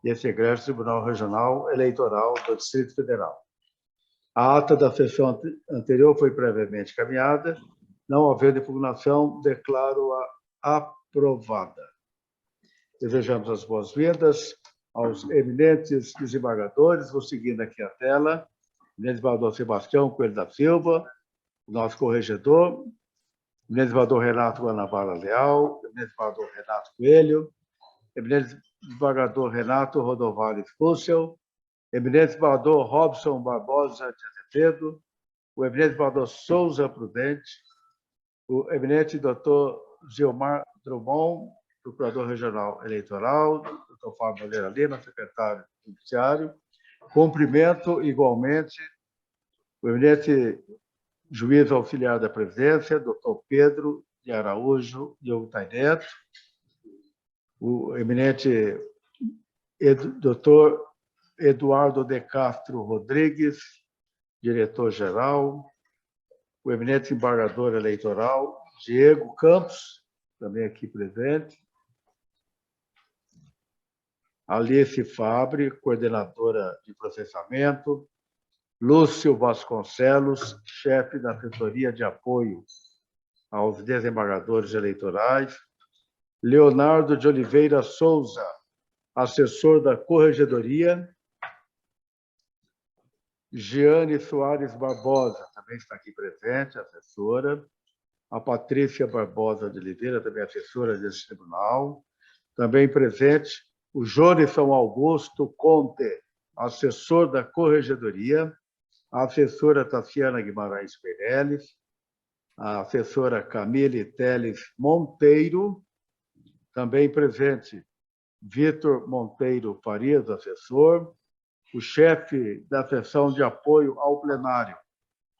e esse egresso Tribunal Regional Eleitoral do Distrito Federal. A ata da sessão anterior foi previamente encaminhada. Não havendo impugnação, declaro-a aprovada. Desejamos as boas-vindas aos eminentes desembargadores. Vou seguindo aqui a tela. Eminente desembargador Sebastião Coelho da Silva, nosso corregedor. Eminente desembargador Renato Guanabara Leal. Eminente desembargador Renato Coelho. Eminente desembargador Renato Rodovalho Fussel. Eminente desembargador Robson Barbosa de Azevedo. O eminente desembargador Souza Prudente. O eminente doutor Gilmar Drummond, procurador regional eleitoral, doutor Fábio Moreira Lima, secretário judiciário. Cumprimento, igualmente, o eminente juiz auxiliar da presidência, doutor Pedro de Araújo Diogo Taineto, o eminente doutor Eduardo de Castro Rodrigues, diretor-geral, o eminente desembargador eleitoral, Diego Campos, também aqui presente, Alice Fabre, coordenadora de processamento, Lúcio Vasconcelos, chefe da assessoria de apoio aos desembargadores eleitorais, Leonardo de Oliveira Souza, assessor da Corregedoria, Giane Soares Barbosa, também está aqui presente, assessora, a Patrícia Barbosa de Oliveira, também assessora desse tribunal, também presente o Jonathan Augusto Conte, assessor da Corregedoria, a assessora Tassiana Guimarães Pereles, a assessora Camille Teles Monteiro, também presente Vitor Monteiro Farias, assessor, o chefe da seção de apoio ao plenário,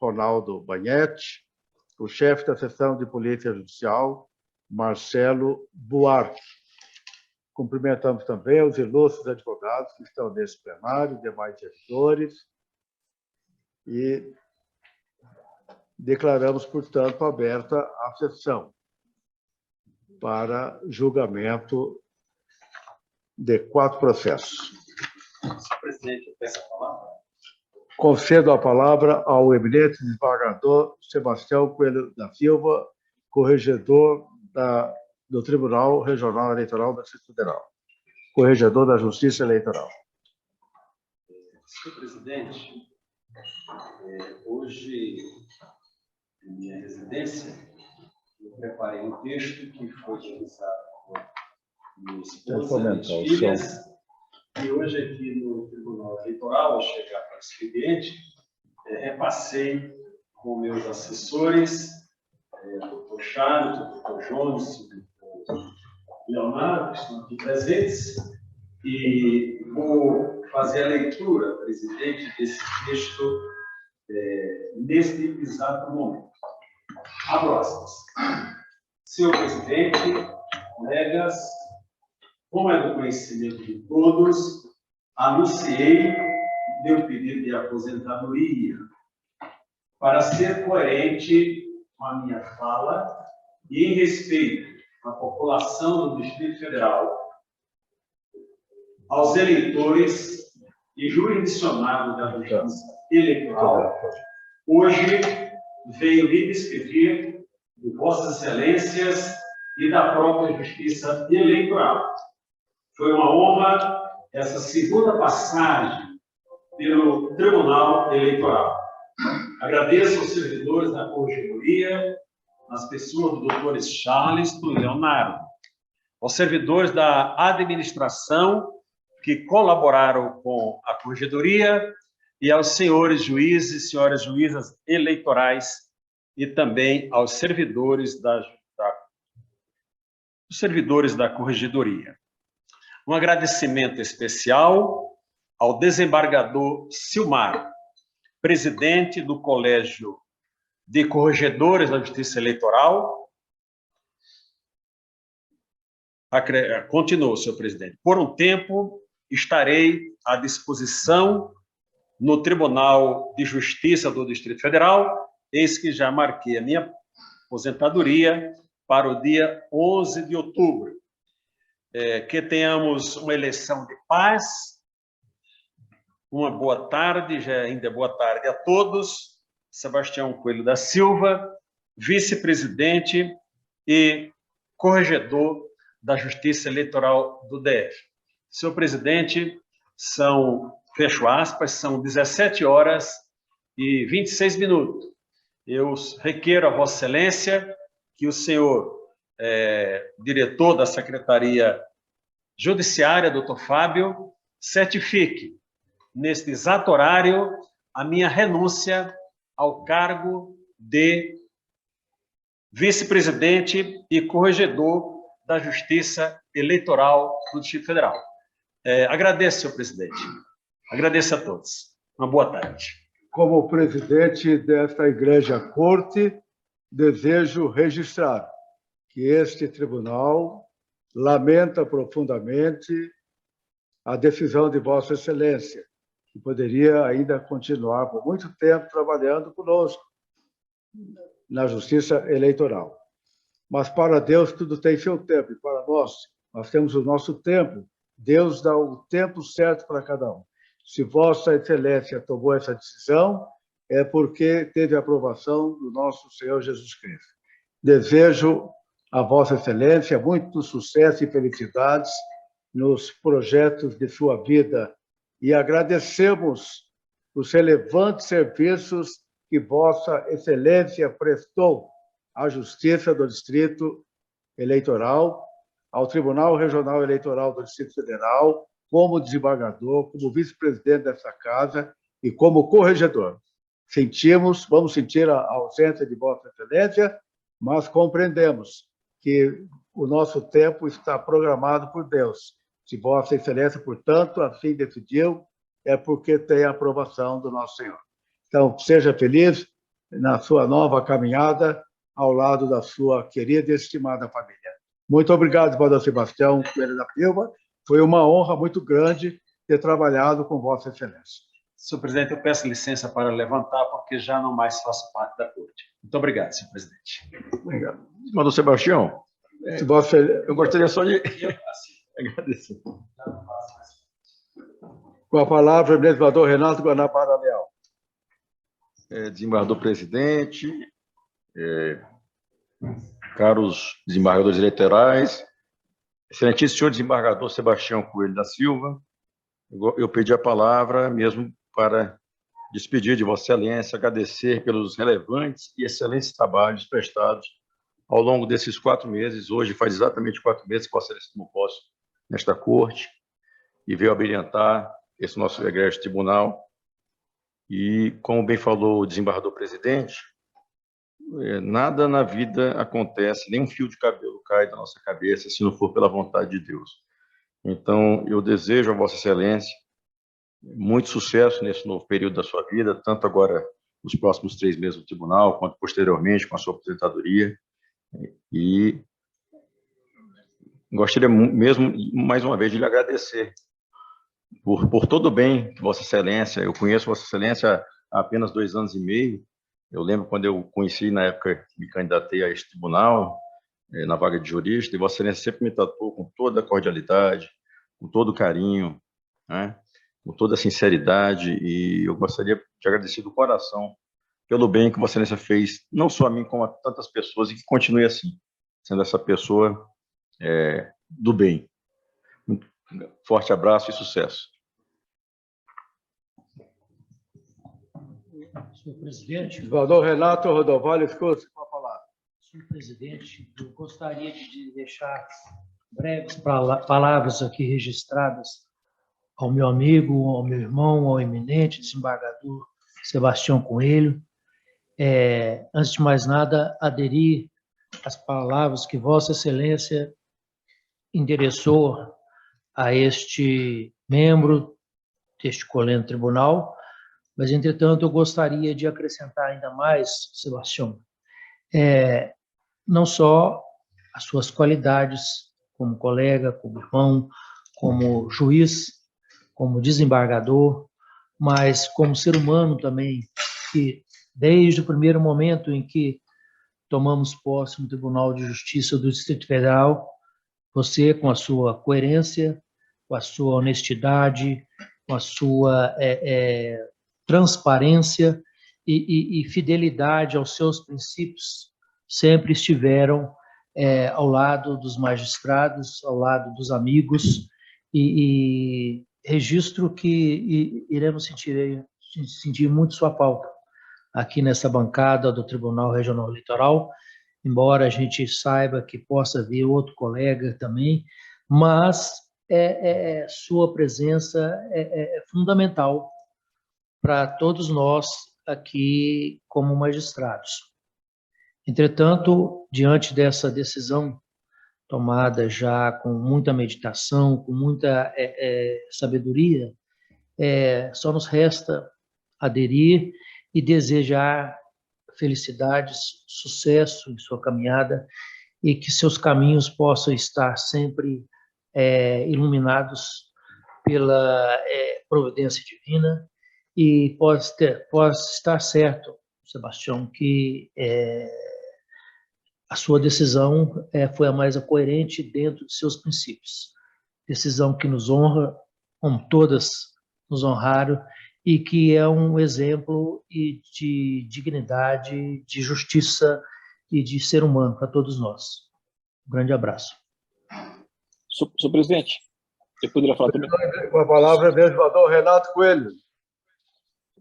Ronaldo Bagnetti, o chefe da seção de Polícia Judicial, Marcelo Buarque. Cumprimentamos também os ilustres advogados que estão nesse plenário, demais servidores, e declaramos, portanto, aberta a sessão para julgamento de 4 processos. Senhor presidente, eu peço a palavra. Concedo a palavra ao eminente desembargador Sebastião Coelho da Silva, corregedor do Tribunal Regional Eleitoral do Distrito Federal, corregedor da Justiça Eleitoral. Senhor presidente, hoje, em minha residência, eu preparei um texto que foi realizado por minha esposa e minhas filhas, e hoje aqui no Tribunal Eleitoral, ao chegar para o expediente, repassei com meus assessores, doutor Charles, doutor Jones, doutor Leonardo, que estão aqui presentes, e vou fazer a leitura, presidente, desse texto neste exato momento. Abro aspas. Senhor presidente, colegas, como é do conhecimento de todos, anunciei meu pedido de aposentadoria para ser coerente com a minha fala e em respeito à população do Distrito Federal, aos eleitores e jurisdicionados da Justiça Eleitoral. Hoje venho me despedir de Vossas Excelências e da própria Justiça Eleitoral. Foi uma honra essa segunda passagem pelo Tribunal Eleitoral. Agradeço aos servidores da Corregedoria, as pessoas do doutores Charles e Leonardo, aos servidores da administração que colaboraram com a Corregedoria e aos senhores juízes e senhoras juízas eleitorais e também aos servidores da Corregedoria. Um agradecimento especial ao desembargador Silmar, presidente do Colégio de Corregedores da Justiça Eleitoral. Continuo, senhor presidente. Por um tempo, estarei à disposição no Tribunal de Justiça do Distrito Federal, eis que já marquei a minha aposentadoria para o dia 11 de outubro. que tenhamos uma eleição de paz. Uma boa tarde, já ainda boa tarde a todos. Sebastião Coelho da Silva, vice-presidente e corregedor da Justiça Eleitoral do DF. Senhor presidente, fecho aspas, são 17h26. Eu requeiro a Vossa Excelência que o senhor diretor da Secretaria Judiciária, doutor Fábio, certifique, neste exato horário, a minha renúncia ao cargo de vice-presidente e corregedor da Justiça Eleitoral do Distrito Federal. Agradeço, senhor presidente. Agradeço a todos. Uma boa tarde. Como presidente desta Igreja Corte, desejo registrar que este tribunal lamenta profundamente a decisão de Vossa Excelência, que poderia ainda continuar por muito tempo trabalhando conosco na Justiça Eleitoral. Mas para Deus tudo tem seu tempo, e para nós temos o nosso tempo. Deus dá o tempo certo para cada um. Se Vossa Excelência tomou essa decisão, é porque teve a aprovação do nosso Senhor Jesus Cristo. Desejo a Vossa Excelência muito sucesso e felicidades nos projetos de sua vida e agradecemos os relevantes serviços que Vossa Excelência prestou à Justiça do Distrito Eleitoral, ao Tribunal Regional Eleitoral do Distrito Federal, como desembargador, como vice-presidente dessa casa e como corregedor. Vamos sentir a ausência de Vossa Excelência, mas compreendemos que o nosso tempo está programado por Deus. Se Vossa Excelência, portanto, assim decidiu, é porque tem a aprovação do nosso Senhor. Então, seja feliz na sua nova caminhada ao lado da sua querida e estimada família. Muito obrigado, Padre Sebastião Coelho da Silva. Foi uma honra muito grande ter trabalhado com Vossa Excelência. Senhor presidente, eu peço licença para levantar, porque já não mais faço parte da corte. Muito obrigado, senhor presidente. Obrigado. Padre Sebastião, eu gostaria só de agradecer. Com a palavra, o desembargador Renato Guanabara Leal. Desembargador presidente, caros desembargadores eleitorais, excelentíssimo senhor desembargador Sebastião Coelho da Silva, eu pedi a palavra mesmo para despedir de Vossa Excelência, agradecer pelos relevantes e excelentes trabalhos prestados ao longo desses 4 meses. Hoje faz exatamente 4 meses que Vossa Excelência tomou posse nesta corte e veio abrilhantar esse nosso egrégio tribunal. E, como bem falou o desembargador presidente, nada na vida acontece, nem um fio de cabelo cai da nossa cabeça se não for pela vontade de Deus. Então, eu desejo a Vossa Excelência muito sucesso nesse novo período da sua vida, tanto agora nos próximos 3 meses no tribunal, quanto posteriormente com a sua aposentadoria. E gostaria mesmo, mais uma vez, de lhe agradecer por todo o bem que Vossa Excelência, eu conheço Vossa Excelência há apenas 2 anos e meio. Eu lembro quando eu conheci, na época, me candidatei a este tribunal, na vaga de jurista, e Vossa Excelência sempre me tratou com toda a cordialidade, com todo o carinho, né? Com toda a sinceridade, e eu gostaria de agradecer do coração pelo bem que Vossa Excelência fez, não só a mim, como a tantas pessoas, e que continue assim, sendo essa pessoa do bem. Muito forte abraço e sucesso. Senhor presidente. Desembargador Renato Rodovalho, escuta com a palavra. Senhor presidente, eu gostaria de deixar breves palavras aqui registradas ao meu amigo, ao meu irmão, ao eminente desembargador Sebastião Coelho. Antes de mais nada, aderir às palavras que Vossa Excelência endereçou a este membro deste coleno tribunal, mas, entretanto, eu gostaria de acrescentar ainda mais, Sebastião, não só as suas qualidades como colega, como irmão, como juiz, como desembargador, mas como ser humano também, que desde o primeiro momento em que tomamos posse no Tribunal de Justiça do Distrito Federal, Você, com a sua coerência, com a sua honestidade, com a sua transparência e fidelidade aos seus princípios, sempre estiveram ao lado dos magistrados, ao lado dos amigos, e registro que iremos sentir muito sua falta aqui nessa bancada do Tribunal Regional Eleitoral, embora a gente saiba que possa vir outro colega também, mas sua presença é fundamental para todos nós aqui como magistrados. Entretanto, diante dessa decisão tomada já com muita meditação, com muita sabedoria, só nos resta aderir e desejar felicidades, sucesso em sua caminhada e que seus caminhos possam estar sempre iluminados pela providência divina e possa estar certo, Sebastião, que a sua decisão foi a mais coerente dentro de seus princípios. Decisão que nos honra, como todas nos honraram, e que é um exemplo de dignidade, de justiça e de ser humano para todos nós. Um grande abraço. Senhor presidente, eu poderia falar também? Com a palavra, o vereador Renato Coelho.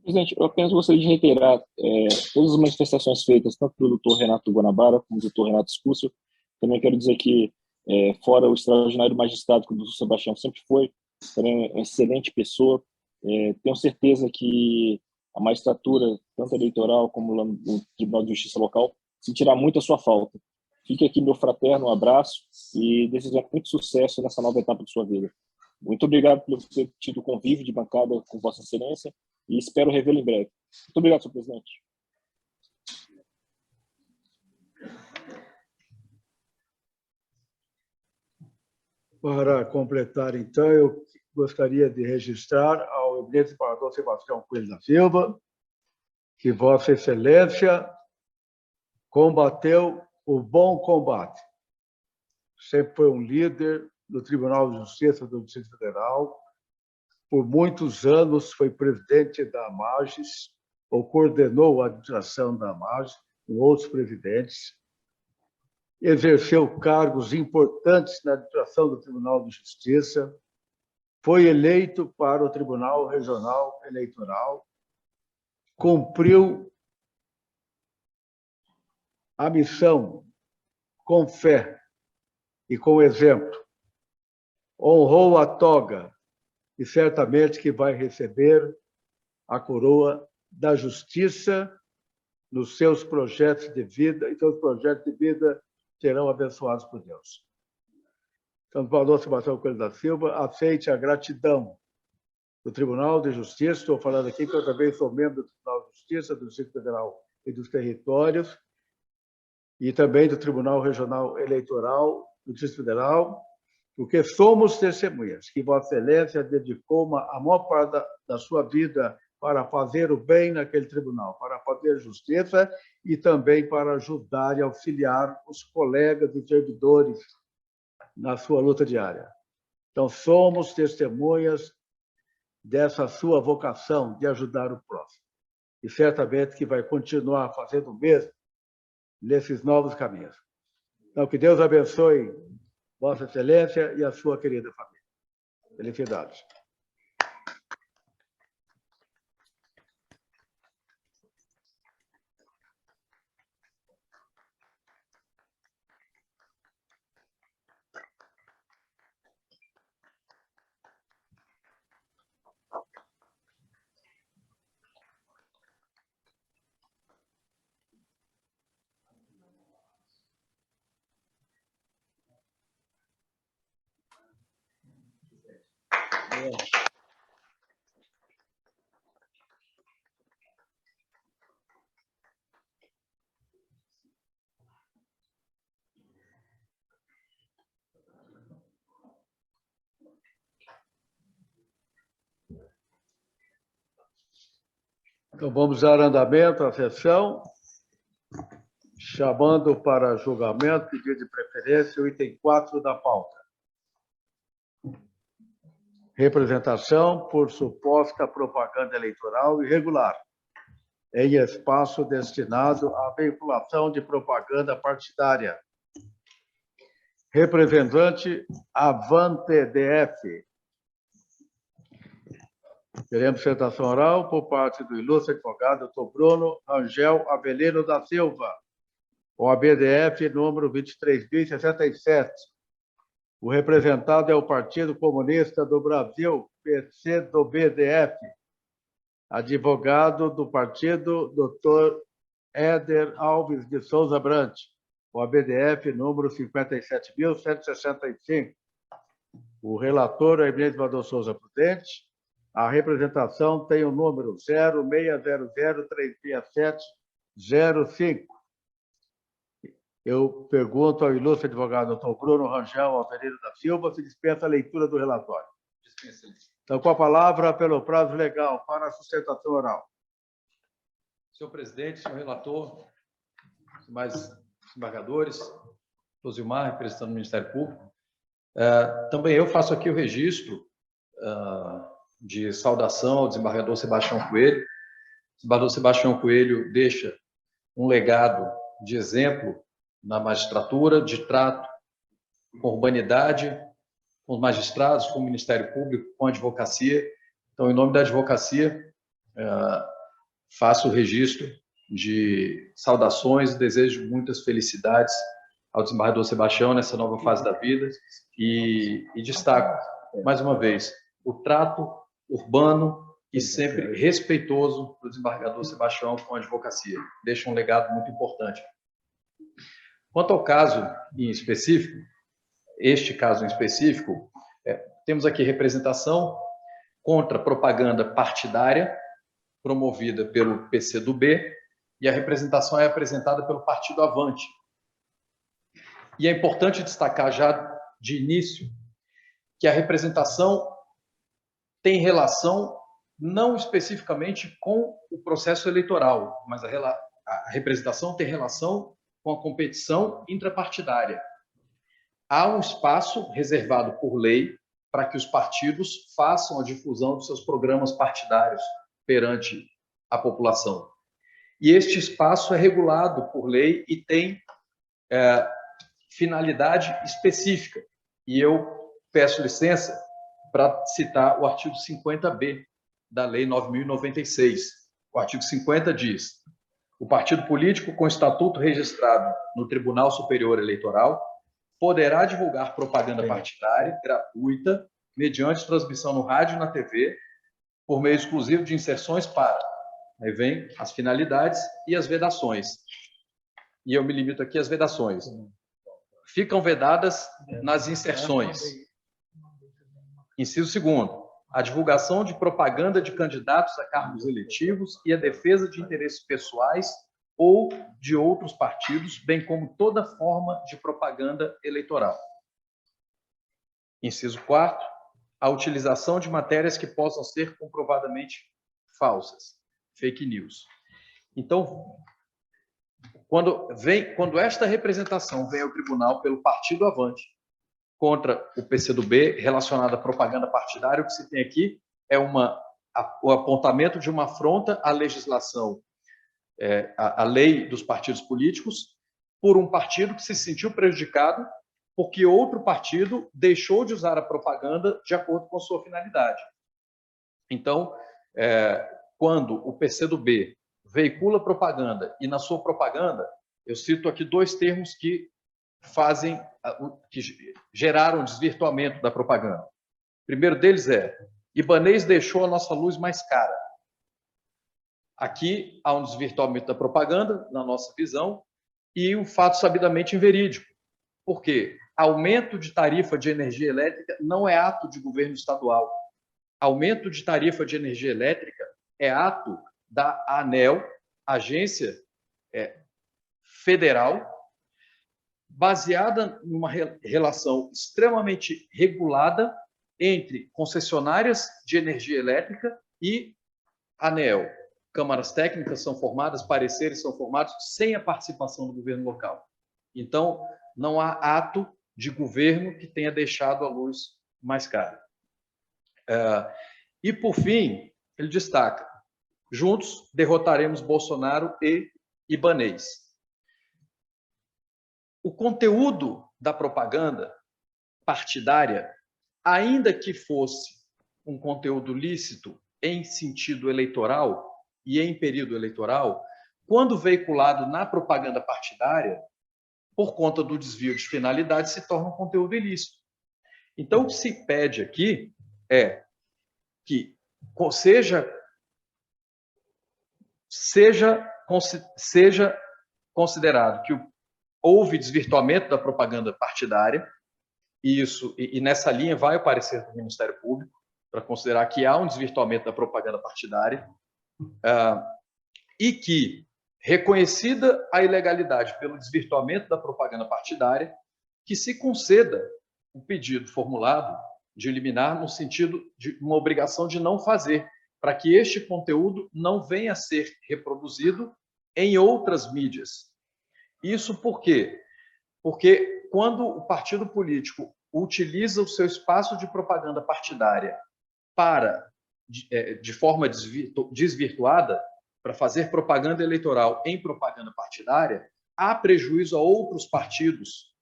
Presidente, eu apenas gostaria de reiterar todas as manifestações feitas, tanto pelo doutor Renato Guanabara como do doutor Renato Escúcio. Também quero dizer que, fora o extraordinário magistrado que o doutor Sebastião sempre foi, também é uma excelente pessoa. Tenho certeza que a magistratura, tanto eleitoral como lá no Tribunal de Justiça Local, sentirá muito a sua falta. Fique aqui meu fraterno abraço e desejo muito sucesso nessa nova etapa de sua vida. Muito obrigado por ter tido o convívio de bancada com Vossa Excelência e espero revê-lo em breve. Muito obrigado, senhor presidente. Para completar, então, eu gostaria de registrar ao eminente desembargador Sebastião Coelho da Silva que Vossa Excelência combateu o bom combate. Sempre foi um líder do Tribunal de Justiça do Distrito Federal. Por muitos anos foi presidente da AMAGES, ou coordenou a administração da AMAGES, com outros presidentes. Exerceu cargos importantes na administração do Tribunal de Justiça. Foi eleito para o Tribunal Regional Eleitoral. Cumpriu a missão com fé e com exemplo. Honrou a toga e certamente que vai receber a coroa da justiça nos seus projetos de vida, e seus projetos de vida serão abençoados por Deus. Então, o valor Sebastião Coelho da Silva, aceite a gratidão do Tribunal de Justiça. Estou falando aqui que eu também sou membro do Tribunal de Justiça do Distrito Federal e dos Territórios, e também do Tribunal Regional Eleitoral do Distrito Federal, porque somos testemunhas que Vossa Excelência dedicou a maior parte da sua vida para fazer o bem naquele tribunal, para fazer justiça e também para ajudar e auxiliar os colegas e servidores na sua luta diária. Então, somos testemunhas dessa sua vocação de ajudar o próximo. E certamente que vai continuar fazendo o mesmo nesses novos caminhos. Então, que Deus abençoe Vossa Excelência e a sua querida família. Felicidades. Então, vamos dar andamento à sessão, chamando para julgamento, pedido de preferência, o item 4 da pauta. representação por suposta propaganda eleitoral irregular em espaço destinado à veiculação de propaganda partidária. Representante Avante DF. Teremos sustentação oral por parte do ilustre advogado Dr. Bruno Rangel Avelino da Silva, OAB-DF número 23.067. O representado é o Partido Comunista do Brasil, PCdoB-DF. Advogado do partido, Dr. Éder Alves de Souza Brant, OAB-DF número 57.165. O relator é o eminente Valdir Souza Prudente. A representação tem o número 0600367005. Eu pergunto ao ilustre advogado Dr. Bruno Rangel Avelino da Silva se dispensa a leitura do relatório. Dispensa. Então, com a palavra, pelo prazo legal, para a sustentação oral. Senhor presidente, senhor relator, mais embargadores, Rosilmar, representando o Ministério Público. Também eu faço aqui o registro de saudação ao desembargador Sebastião Coelho. O desembargador Sebastião Coelho deixa um legado de exemplo na magistratura, de trato com urbanidade, com os magistrados, com o Ministério Público, com a advocacia. Então, em nome da advocacia, faço o registro de saudações e desejo muitas felicidades ao desembargador Sebastião nessa nova fase da vida e destaco, mais uma vez, o trato urbano e sempre respeitoso do desembargador Sebastião com a advocacia. Deixa um legado muito importante. Quanto ao caso em específico, este caso em específico, temos aqui representação contra propaganda partidária promovida pelo PCdoB e a representação é apresentada pelo Partido Avante. E é importante destacar já de início que a representação tem relação não especificamente com o processo eleitoral, mas a representação tem relação com a competição intrapartidária. Há um espaço reservado por lei para que os partidos façam a difusão dos seus programas partidários perante a população. E este espaço é regulado por lei e tem finalidade específica. E eu peço licença para citar o artigo 50B da Lei 9.096. O artigo 50 diz: o partido político com estatuto registrado no Tribunal Superior Eleitoral poderá divulgar propaganda partidária gratuita mediante transmissão no rádio e na TV por meio exclusivo de inserções para... Aí vem as finalidades e as vedações. E eu me limito aqui às vedações. Ficam vedadas nas inserções. Inciso 2º, a divulgação de propaganda de candidatos a cargos eletivos e a defesa de interesses pessoais ou de outros partidos, bem como toda forma de propaganda eleitoral. Inciso 4º, a utilização de matérias que possam ser comprovadamente falsas, fake news. Então, quando esta representação vem ao tribunal pelo Partido Avante contra o PCdoB relacionada à propaganda partidária, o que se tem aqui é o apontamento de uma afronta à legislação, à lei dos partidos políticos, por um partido que se sentiu prejudicado porque outro partido deixou de usar a propaganda de acordo com a sua finalidade. Então, quando o PCdoB veicula propaganda e na sua propaganda, eu cito aqui dois termos que geraram desvirtuamento da propaganda. O primeiro deles é: Ibanez deixou a nossa luz mais cara. Aqui há um desvirtuamento da propaganda, na nossa visão, e um fato sabidamente inverídico. Por quê? Aumento de tarifa de energia elétrica não é ato de governo estadual. Aumento de tarifa de energia elétrica é ato da ANEEL, agência federal, baseada numa relação extremamente regulada entre concessionárias de energia elétrica e ANEEL. Câmaras técnicas são formadas, pareceres são formados sem a participação do governo local. Então, não há ato de governo que tenha deixado a luz mais cara. E, por fim, ele destaca: juntos derrotaremos Bolsonaro e Ibanez. O conteúdo da propaganda partidária, ainda que fosse um conteúdo lícito em sentido eleitoral e em período eleitoral, quando veiculado na propaganda partidária, por conta do desvio de finalidade, se torna um conteúdo ilícito. Então, o que se pede aqui é que seja considerado que houve desvirtuamento da propaganda partidária, e nessa linha vai o parecer do Ministério Público, para considerar que há um desvirtuamento da propaganda partidária, e que, reconhecida a ilegalidade pelo desvirtuamento da propaganda partidária, que se conceda o pedido formulado de liminar no sentido de uma obrigação de não fazer, para que este conteúdo não venha a ser reproduzido em outras mídias. Isso por quê? Porque quando o partido político utiliza o seu espaço de propaganda partidária de forma desvirtuada, para fazer propaganda eleitoral em propaganda partidária, há prejuízo a outros partidos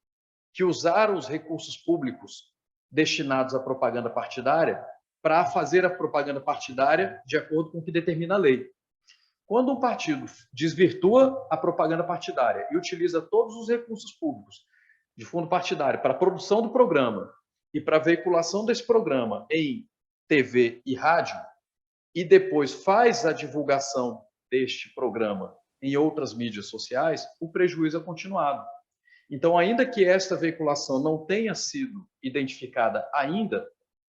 que usaram os recursos públicos destinados à propaganda partidária para fazer a propaganda partidária de acordo com o que determina a lei. Quando um partido desvirtua a propaganda partidária e utiliza todos os recursos públicos de fundo partidário para a produção do programa e para a veiculação desse programa em TV e rádio, e depois faz a divulgação deste programa em outras mídias sociais, o prejuízo é continuado. Então, ainda que esta veiculação não tenha sido identificada ainda,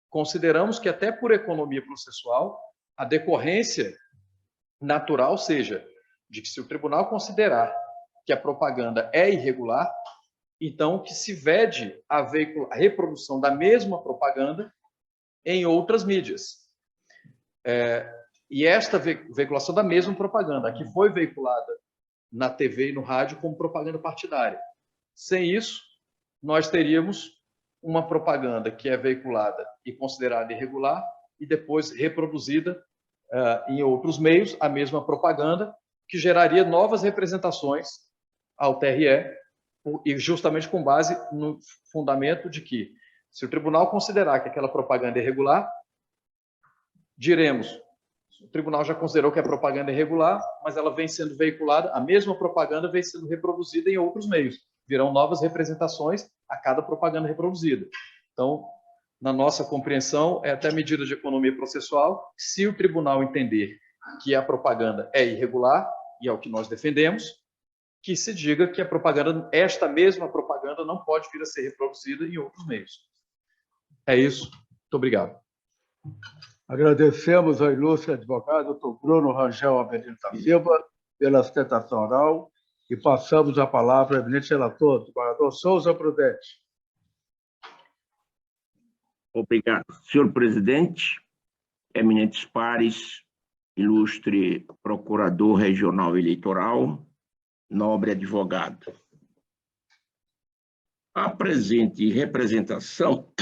consideramos que, até por economia processual, a decorrência natural seja de que, se o tribunal considerar que a propaganda é irregular, então que se vede a reprodução da mesma propaganda em outras mídias. E esta veiculação da mesma propaganda, que foi veiculada na TV e no rádio como propaganda partidária. Sem isso, nós teríamos uma propaganda que é veiculada e considerada irregular e depois reproduzida em outros meios, a mesma propaganda, que geraria novas representações ao TRE, e justamente com base no fundamento de que, se o tribunal considerar que aquela propaganda é irregular, diremos: o tribunal já considerou que a propaganda é irregular, mas ela vem sendo veiculada, a mesma propaganda vem sendo reproduzida em outros meios. Virão novas representações a cada propaganda reproduzida. Então, na nossa compreensão, é até medida de economia processual, se o tribunal entender que a propaganda é irregular, e é o que nós defendemos, que se diga que a propaganda, esta mesma propaganda, não pode vir a ser reproduzida em outros meios. É isso. Muito obrigado. Agradecemos ao ilustre advogado, doutor Bruno Rangel Avelino da Silva, pela sustentação oral, e passamos a palavra ao eminente relator, desembargador Souza Prudente. Obrigado. Senhor presidente, eminentes pares, ilustre procurador regional eleitoral, nobre advogado. A presente representação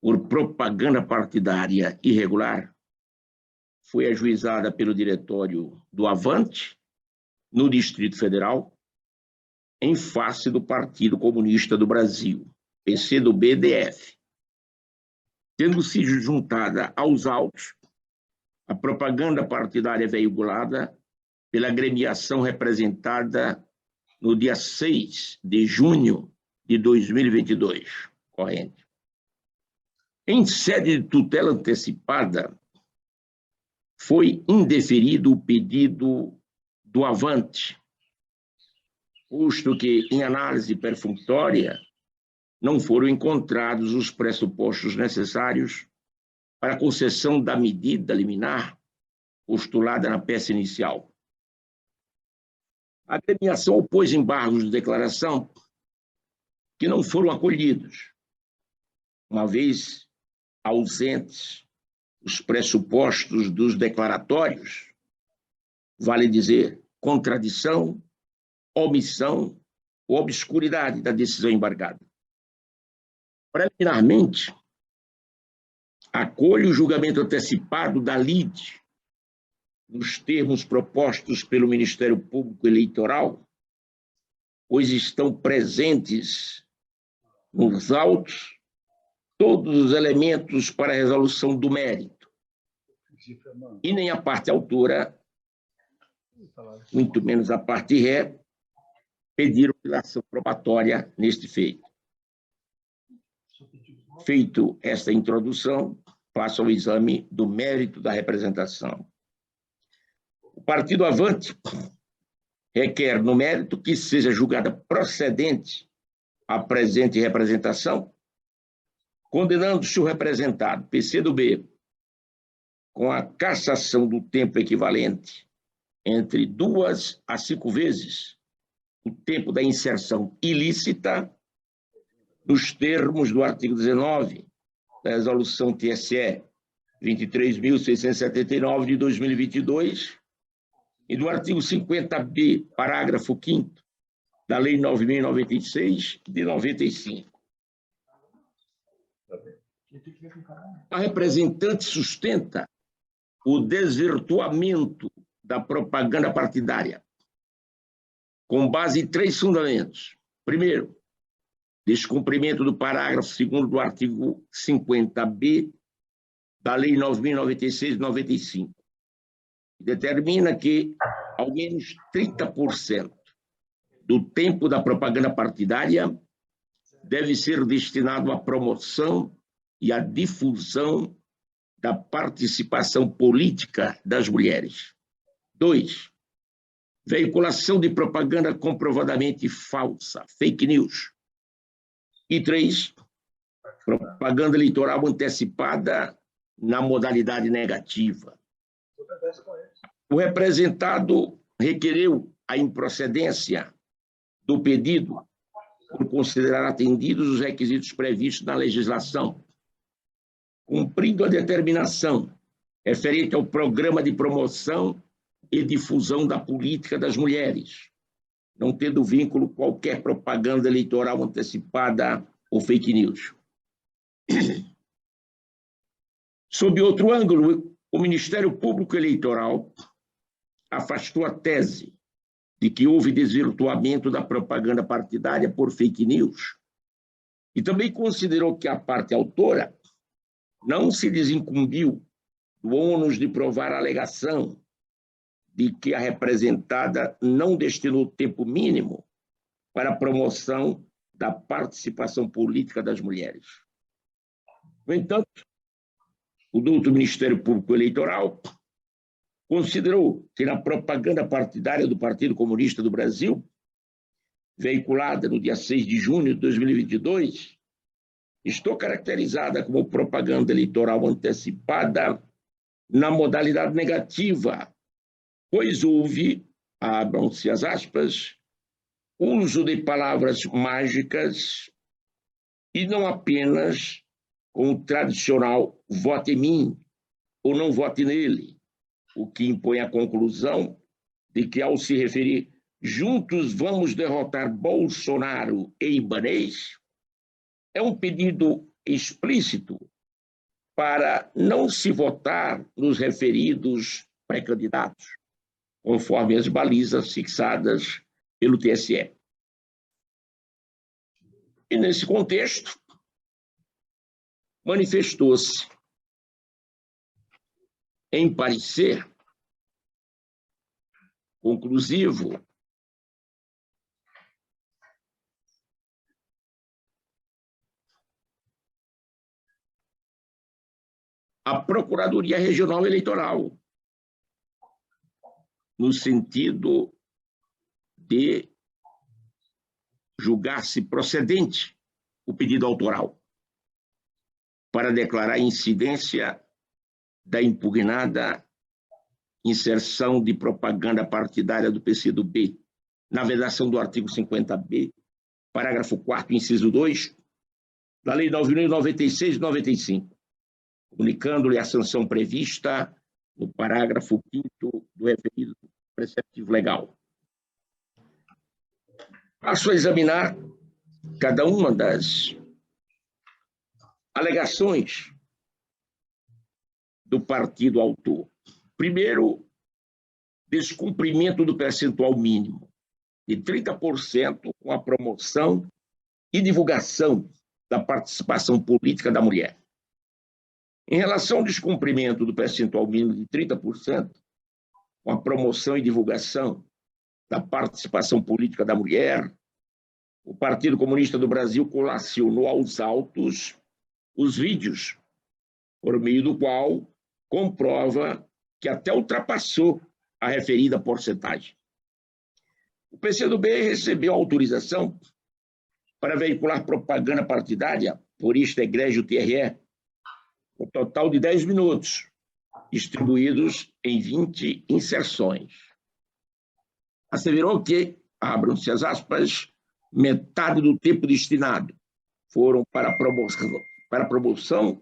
por propaganda partidária irregular foi ajuizada pelo diretório do Avante, no Distrito Federal, em face do Partido Comunista do Brasil, PCdoB-DF. Tendo sido juntada aos autos a propaganda partidária veiculada pela agremiação representada no dia 6 de junho de 2022, corrente. Em sede de tutela antecipada, foi indeferido o pedido do Avante, posto que, em análise perfunctória, não foram encontrados os pressupostos necessários para a concessão da medida liminar postulada na peça inicial. A agremiação opôs embargos de declaração que não foram acolhidos, uma vez ausentes os pressupostos dos declaratórios, vale dizer, contradição, omissão ou obscuridade da decisão embargada. Preliminarmente, acolho o julgamento antecipado da lide nos termos propostos pelo Ministério Público Eleitoral, pois estão presentes nos autos todos os elementos para a resolução do mérito, e nem a parte autora, muito menos a parte ré, pediram pela ação probatória neste feito. Feito esta introdução, passo ao exame do mérito da representação. O Partido Avante requer, no mérito, que seja julgada procedente a presente representação, condenando-se o representado, PCdoB, com a cassação do tempo equivalente entre 2 a 5 vezes o tempo da inserção ilícita, nos termos do artigo 19 da Resolução TSE 23.679 de 2022 e do artigo 50b, parágrafo 5º, da Lei 9.096 de 95. A representante sustenta o desvirtuamento da propaganda partidária, com base em 3 fundamentos. Primeiro, descumprimento do parágrafo 2º do artigo 50b da Lei 9.096 de 95, que determina que ao menos 30% do tempo da propaganda partidária deve ser destinado à promoção e à difusão da participação política das mulheres. 2, veiculação de propaganda comprovadamente falsa, fake news. E 3, propaganda eleitoral antecipada na modalidade negativa. O representado requereu a improcedência do pedido por considerar atendidos os requisitos previstos na legislação, cumprindo a determinação referente ao programa de promoção e difusão da política das mulheres, não tendo vínculo qualquer propaganda eleitoral antecipada ou fake news. Sob outro ângulo, o Ministério Público Eleitoral afastou a tese de que houve desvirtuamento da propaganda partidária por fake news e também considerou que a parte autora não se desincumbiu do ônus de provar a alegação de que a representada não destinou tempo mínimo para a promoção da participação política das mulheres. No entanto, o douto Ministério Público Eleitoral considerou que na propaganda partidária do Partido Comunista do Brasil, veiculada no dia 6 de junho de 2022, estou caracterizada como propaganda eleitoral antecipada na modalidade negativa, pois houve, abram-se as aspas, uso de palavras mágicas e não apenas com o tradicional vote em mim ou não vote nele, o que impõe a conclusão de que, ao se referir juntos vamos derrotar Bolsonaro e Ibanez, é um pedido explícito para não se votar nos referidos pré-candidatos, conforme as balizas fixadas pelo TSE. E, nesse contexto, manifestou-se em parecer conclusivo a Procuradoria Regional Eleitoral, no sentido de julgar-se procedente o pedido autoral para declarar a incidência da impugnada inserção de propaganda partidária do PCdoB na vedação do artigo 50b, parágrafo 4º, inciso 2, da Lei 9.096 de 95, comunicando-lhe a sanção prevista no parágrafo 5º do referido preceptivo legal. Passo a examinar cada uma das alegações do partido autor. Primeiro, descumprimento do percentual mínimo de 30% com a promoção e divulgação da participação política da mulher. Em relação ao descumprimento do percentual mínimo de 30%, com a promoção e divulgação da participação política da mulher, o Partido Comunista do Brasil colacionou aos autos os vídeos, por meio do qual comprova que até ultrapassou a referida porcentagem. O PCdoB recebeu autorização para veicular propaganda partidária por este egrégio TRE, um total de 10 minutos, distribuídos em 20 inserções. Asseverou que, abram-se as aspas, metade do tempo destinado foram para a promoção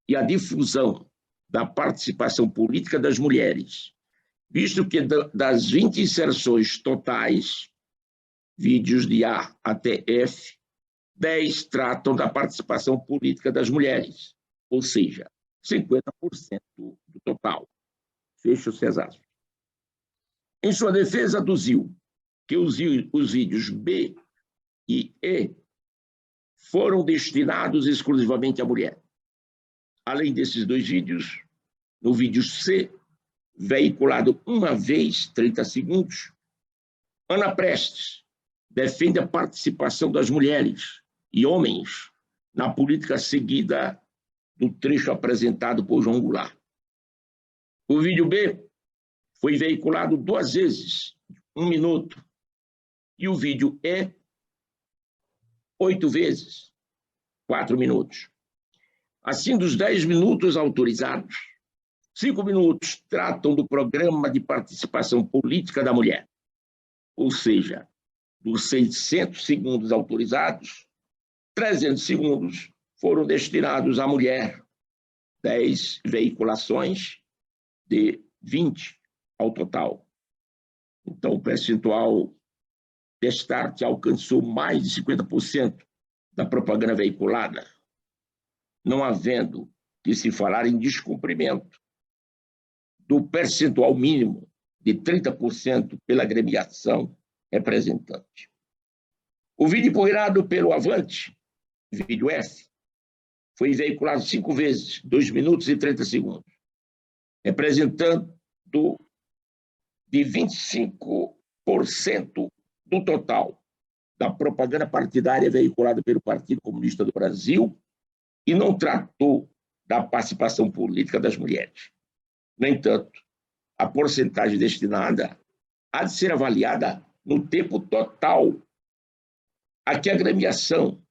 e a difusão da participação política das mulheres, visto que das 20 inserções totais, vídeos de A até F, 10 tratam da participação política das mulheres, ou seja, 50% do total. Fecha-se as aspas. Em sua defesa, aduziu que os vídeos B e E foram destinados exclusivamente à mulher. Além desses dois vídeos, no vídeo C, veiculado uma vez, 30 segundos, Ana Prestes defende a participação das mulheres e homens na política seguida do trecho apresentado por João Goulart. O vídeo B foi veiculado 2 vezes, 1 minuto, e o vídeo E, 8 vezes, 4 minutos. Assim, dos 10 minutos autorizados, 5 minutos tratam do programa de participação política da mulher, ou seja, dos 600 segundos autorizados, 300 segundos foram destinados à mulher, 10 veiculações de 20 ao total. Então, o percentual destarte alcançou mais de 50% da propaganda veiculada, não havendo de se falar em descumprimento do percentual mínimo de 30% pela agremiação representante. O vídeo impugnado pelo Avante, vídeo F, foi veiculado 5 vezes, 2 minutos e 30 segundos, representando de 25% do total da propaganda partidária veiculada pelo Partido Comunista do Brasil e não tratou da participação política das mulheres. No entanto, a porcentagem destinada há de ser avaliada no tempo total a que a agremiação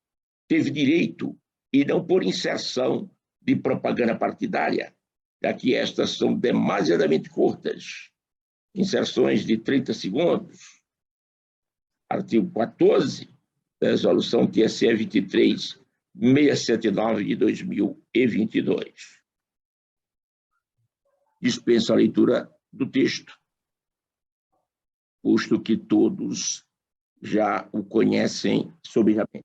teve direito e não por inserção de propaganda partidária, já que estas são demasiadamente curtas. Inserções de 30 segundos, artigo 14 da Resolução TSE 23679 de 2022. Dispenso a leitura do texto, posto que todos já o conhecem sobejamente.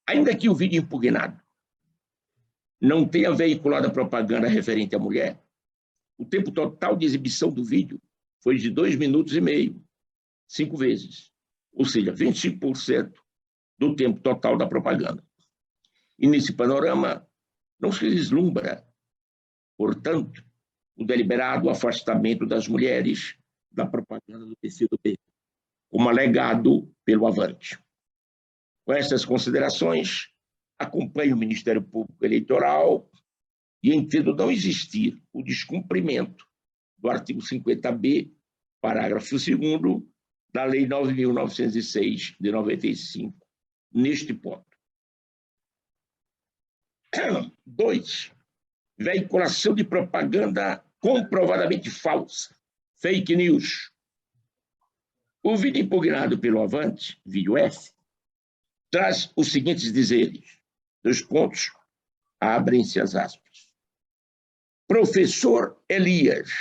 Ainda que o vídeo impugnado não tenha veiculado a propaganda referente à mulher, o tempo total de exibição do vídeo foi de 2 minutos e meio, 5 vezes, ou seja, 25% do tempo total da propaganda. E nesse panorama não se vislumbra, portanto, o deliberado afastamento das mulheres da propaganda do PCdoB, como alegado pelo Avante. Com essas considerações, acompanho o Ministério Público Eleitoral e entendo não existir o descumprimento do artigo 50B, parágrafo 2º, da Lei 9.906, de 95, neste ponto. 2. Veiculação de propaganda comprovadamente falsa, fake news. O vídeo impugnado pelo Avante, vídeo F, traz os seguintes dizeres, 2 pontos, abrem-se as aspas. Professor Elias,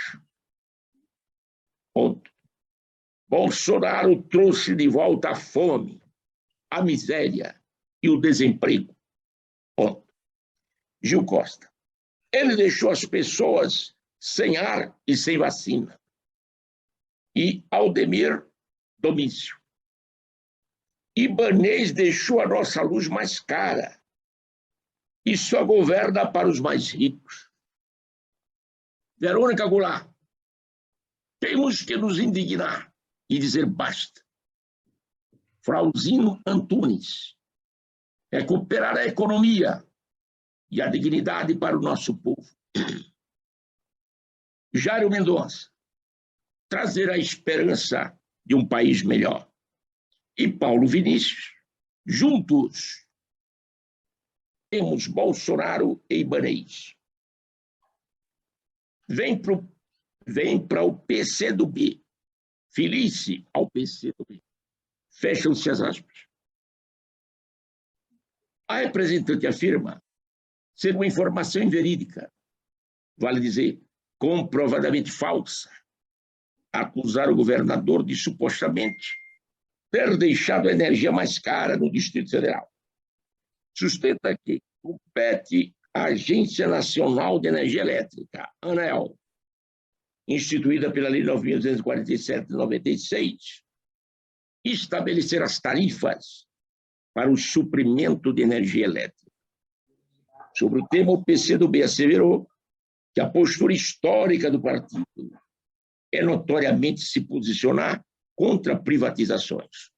ponto. Bolsonaro trouxe de volta a fome, a miséria e o desemprego, ponto. Gil Costa, Ele deixou as pessoas sem ar e sem vacina. E Aldemir Domício. Ibanez deixou a nossa luz mais cara e só governa para os mais ricos. Verônica Goulart, temos que nos indignar e dizer basta. Frauzino Antunes, recuperar a economia e a dignidade para o nosso povo. Jário Mendonça, trazer a esperança de um país melhor. E Paulo Vinícius, juntos, temos Bolsonaro e Ibanez. Vem para o PCdoB. Felice ao PCdoB. Fecham-se as aspas. A representante afirma ser uma informação inverídica, vale dizer, comprovadamente falsa, acusar o governador de supostamente ter deixado a energia mais cara no Distrito Federal. Sustenta que compete à Agência Nacional de Energia Elétrica, ANEEL, instituída pela Lei 9.247 de 96, estabelecer as tarifas para o suprimento de energia elétrica. Sobre o tema, o PCdoB asseverou que a postura histórica do partido é notoriamente se posicionar contra privatizações.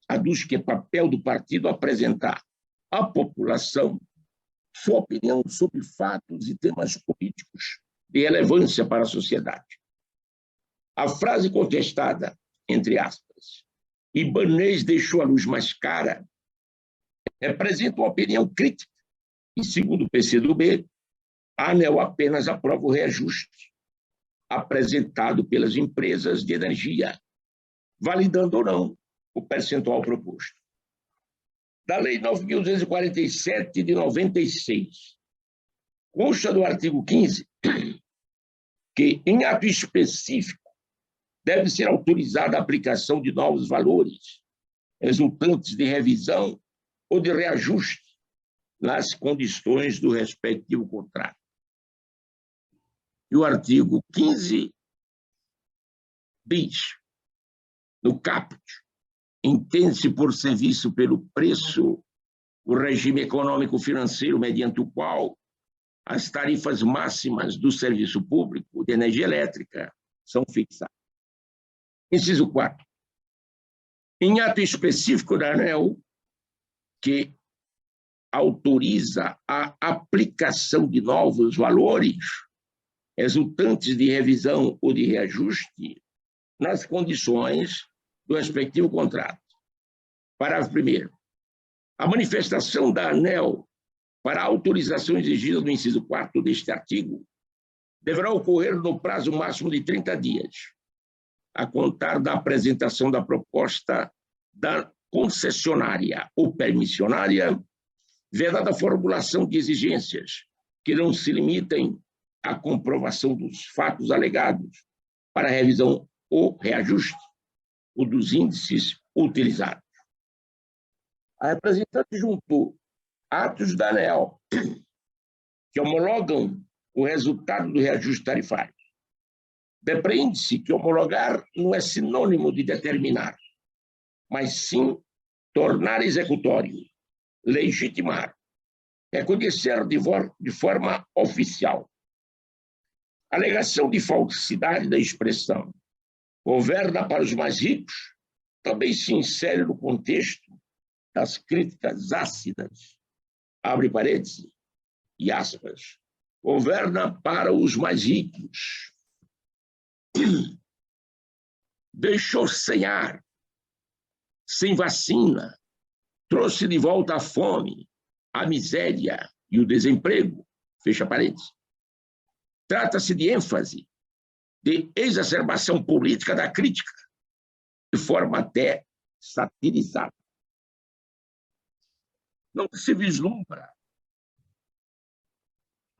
Aduz que é papel do partido apresentar à população sua opinião sobre fatos e temas políticos de relevância para a sociedade. A frase contestada, entre aspas, Ibanez deixou a luz mais cara, representa uma opinião crítica e, segundo o PCdoB, a ANEEL apenas aprova o reajuste apresentado pelas empresas de energia, validando ou não o percentual proposto. Da Lei 9.247 de 96, consta do artigo 15 que, em ato específico, deve ser autorizada a aplicação de novos valores resultantes de revisão ou de reajuste nas condições do respectivo contrato. E o artigo 15 diz, no caput, entende-se por serviço pelo preço o regime econômico-financeiro mediante o qual as tarifas máximas do serviço público de energia elétrica são fixadas. Inciso 4. Em ato específico da ANEEL, que autoriza a aplicação de novos valores resultantes de revisão ou de reajuste nas condições do respectivo contrato. Parágrafo 1º. A manifestação da ANEEL para a autorização exigida no inciso 4 deste artigo deverá ocorrer no prazo máximo de 30 dias, a contar da apresentação da proposta da concessionária ou permissionária, vedada a formulação de exigências que não se limitem à comprovação dos fatos alegados para revisão ou reajuste ou dos índices utilizados. A representante juntou atos da ANEEL que homologam o resultado do reajuste tarifário. Depreende-se que homologar não é sinônimo de determinar, mas sim tornar executório, legitimar, reconhecer de forma oficial. A alegação de falsidade da expressão governa para os mais ricos também se insere no contexto das críticas ácidas, abre parênteses e aspas, governa para os mais ricos. Deixou sem ar, sem vacina, trouxe de volta a fome, a miséria e o desemprego, fecha parênteses. Trata-se de ênfase, de exacerbação política da crítica, de forma até satirizada. Não se vislumbra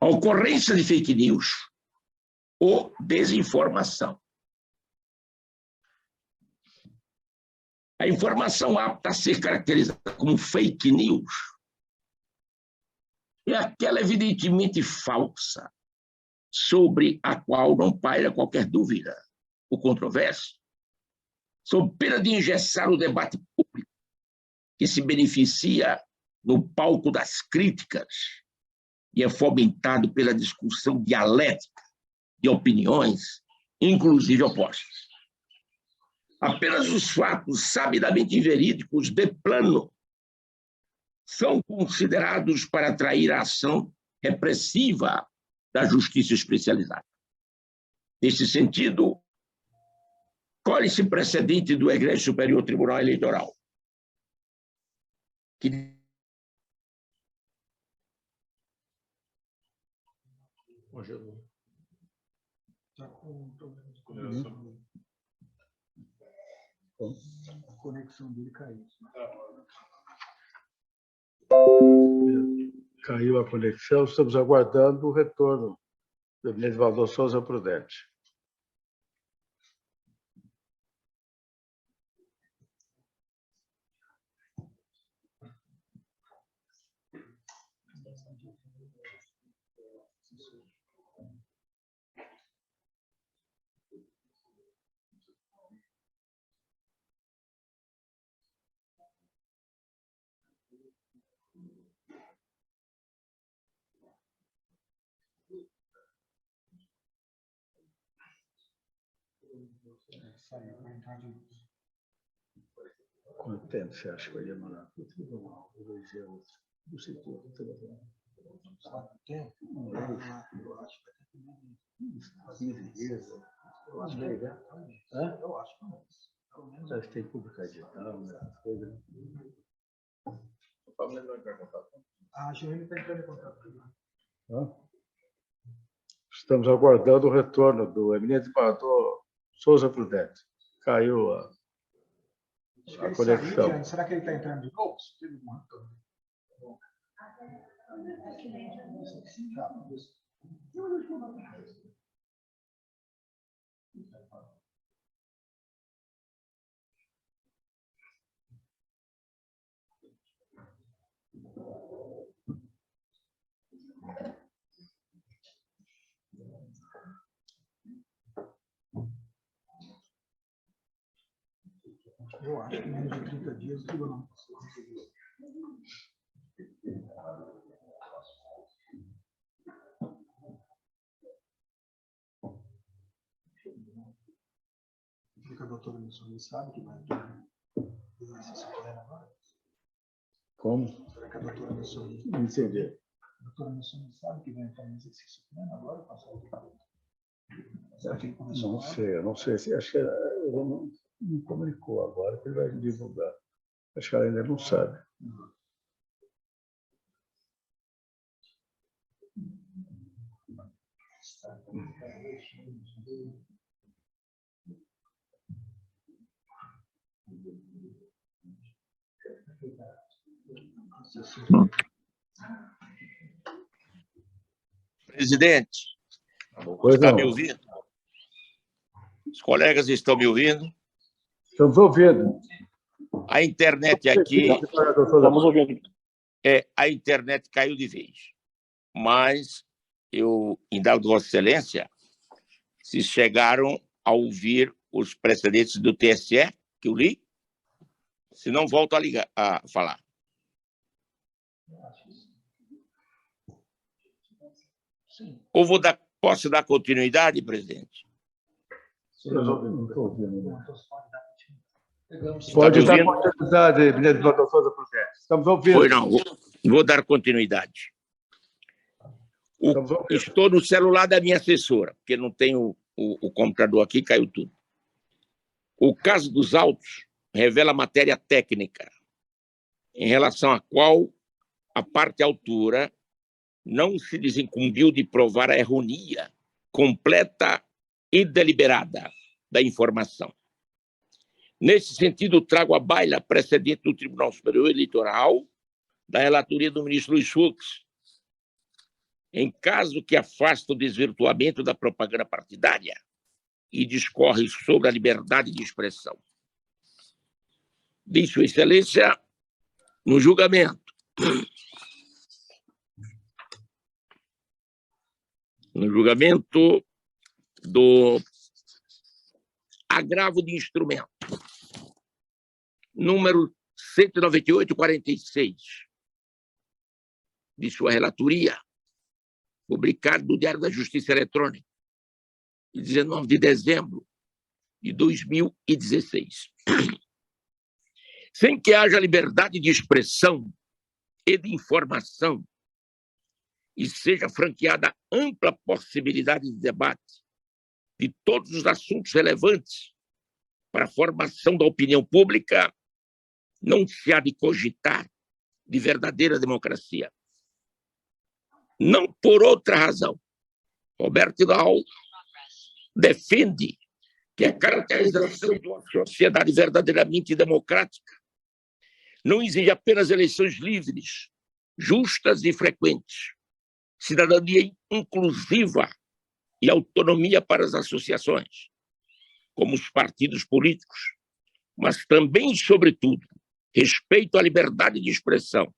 a ocorrência de fake news ou desinformação. A informação apta a ser caracterizada como fake news é aquela evidentemente falsa, sobre a qual não paira qualquer dúvida ou controvérsia, sob pena de engessar o debate público, que se beneficia no palco das críticas e é fomentado pela discussão dialética de opiniões, inclusive opostas. Apenas os fatos sabidamente verídicos de plano são considerados para atrair a ação repressiva da justiça especializada. Nesse sentido, colhe-se precedente do Egrégio Superior Tribunal Eleitoral, que A conexão dele caiu. Caiu a conexão, estamos aguardando o retorno do eminente Valdo Souza Prudente. Quanto tempo você acha que vai demorar? O tribunal, eu vou dizer outro. Do setor, do tribunal. Quanto tempo? Eu acho que vai ter 15 dias. Eu acho que é. Eu acho que não. Pelo menos acho que tem público edital, né? Coisa. O Pablo não entrou em contato. A Joane está entrando em contato comigo. Estamos aguardando o retorno do eminente Valdo Souza Prudente. Caiu a conexão. Saiu, será que ele está entrando de novo? Eu acho que menos de 30 dias o tribunal. Porque a doutora Missoni sabe que vai entrar essa suplena agora? Como? Será que a doutora Missoni... Não entendi. A doutora Missoni sabe que vai entrar em exercício pleno agora? Será que ele começou? Não sei, eu não sei. Acho que ele não comunicou agora, que ele vai divulgar. Acho que ela ainda não sabe. Presidente, está me ouvindo? Os colegas estão me ouvindo? Estamos ouvindo. A internet aqui... Estamos ouvindo. A internet caiu de vez. Mas eu indago de Vossa Excelência se chegaram a ouvir os precedentes do TSE, que eu li, se não volto a falar. Ou posso dar continuidade, presidente? Não estou ouvindo. Está Pode me dar ouvindo? continuidade, eminente Valdo Souza Prudente. Estamos ouvindo. Foi não, vou dar continuidade. Estou no celular da minha assessora, porque não tenho o computador aqui, caiu tudo. O caso dos autos revela matéria técnica, em relação à qual a parte autora não se desincumbiu de provar a erronia completa e deliberada da informação. Nesse sentido, trago à baila precedente do Tribunal Superior Eleitoral, da relatoria do ministro Luiz Fux, em caso que afasta o desvirtuamento da propaganda partidária e discorre sobre a liberdade de expressão. Diz Sua Excelência, no julgamento, no julgamento do agravo de instrumento, número 198/46, de sua relatoria, publicado no Diário da Justiça Eletrônica, em 19 de dezembro de 2016. Sem que haja liberdade de expressão e de informação e seja franqueada ampla possibilidade de debate de todos os assuntos relevantes para a formação da opinião pública, não se há de cogitar de verdadeira democracia. Não por outra razão, Roberto Dal defende que a caracterização de uma sociedade verdadeiramente democrática não exige apenas eleições livres, justas e frequentes, cidadania inclusiva e autonomia para as associações, como os partidos políticos, mas também, sobretudo, respeito à liberdade de expressão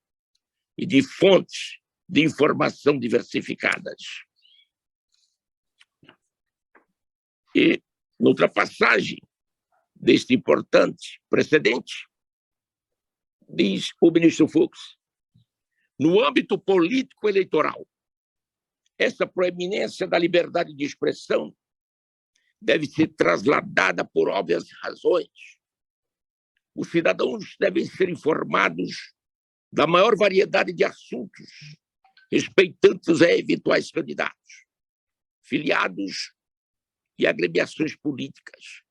e de fontes de informação diversificadas. E, noutra passagem deste importante precedente, diz o ministro Fux, no âmbito político eleitoral, essa proeminência da liberdade de expressão deve ser trasladada por óbvias razões. Os cidadãos devem ser informados da maior variedade de assuntos, respeitantes a eventuais candidatos, filiados e agremiações políticas,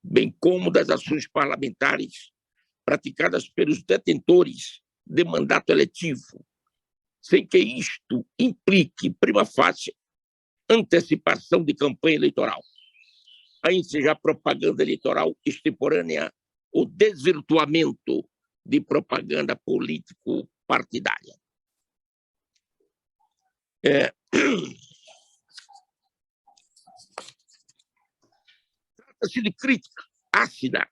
bem como das ações parlamentares praticadas pelos detentores de mandato eletivo, sem que isto implique, prima facie, antecipação de campanha eleitoral, a ensejar propaganda eleitoral extemporânea ou desvirtuamento de propaganda político-partidária. Trata-se de crítica ácida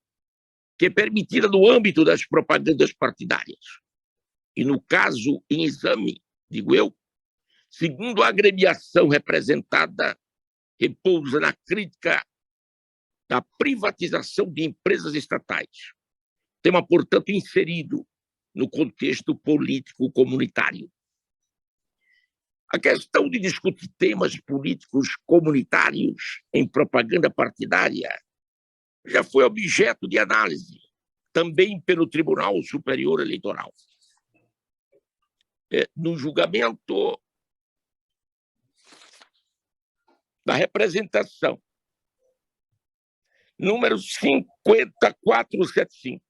que é permitida no âmbito das propagandas partidárias. E, no caso em exame, digo eu, segundo a agremiação representada, repousa na crítica da privatização de empresas estatais, tema, portanto, inserido no contexto político comunitário. A questão de discutir temas políticos comunitários em propaganda partidária já foi objeto de análise, também pelo Tribunal Superior Eleitoral. No julgamento da representação, número 50475,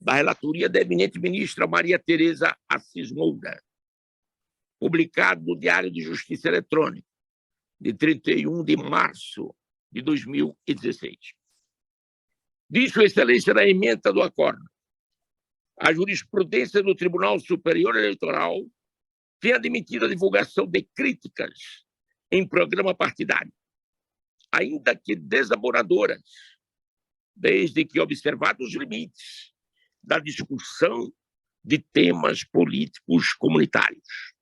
da relatoria da eminente ministra Maria Tereza Assis Moura, publicado no Diário de Justiça Eletrônica, de 31 de março de 2016. Diz Sua Excelência na ementa do acordo: a jurisprudência do Tribunal Superior Eleitoral tem admitido a divulgação de críticas em programa partidário, ainda que desabonadoras, desde que observados os limites da discussão de temas políticos comunitários.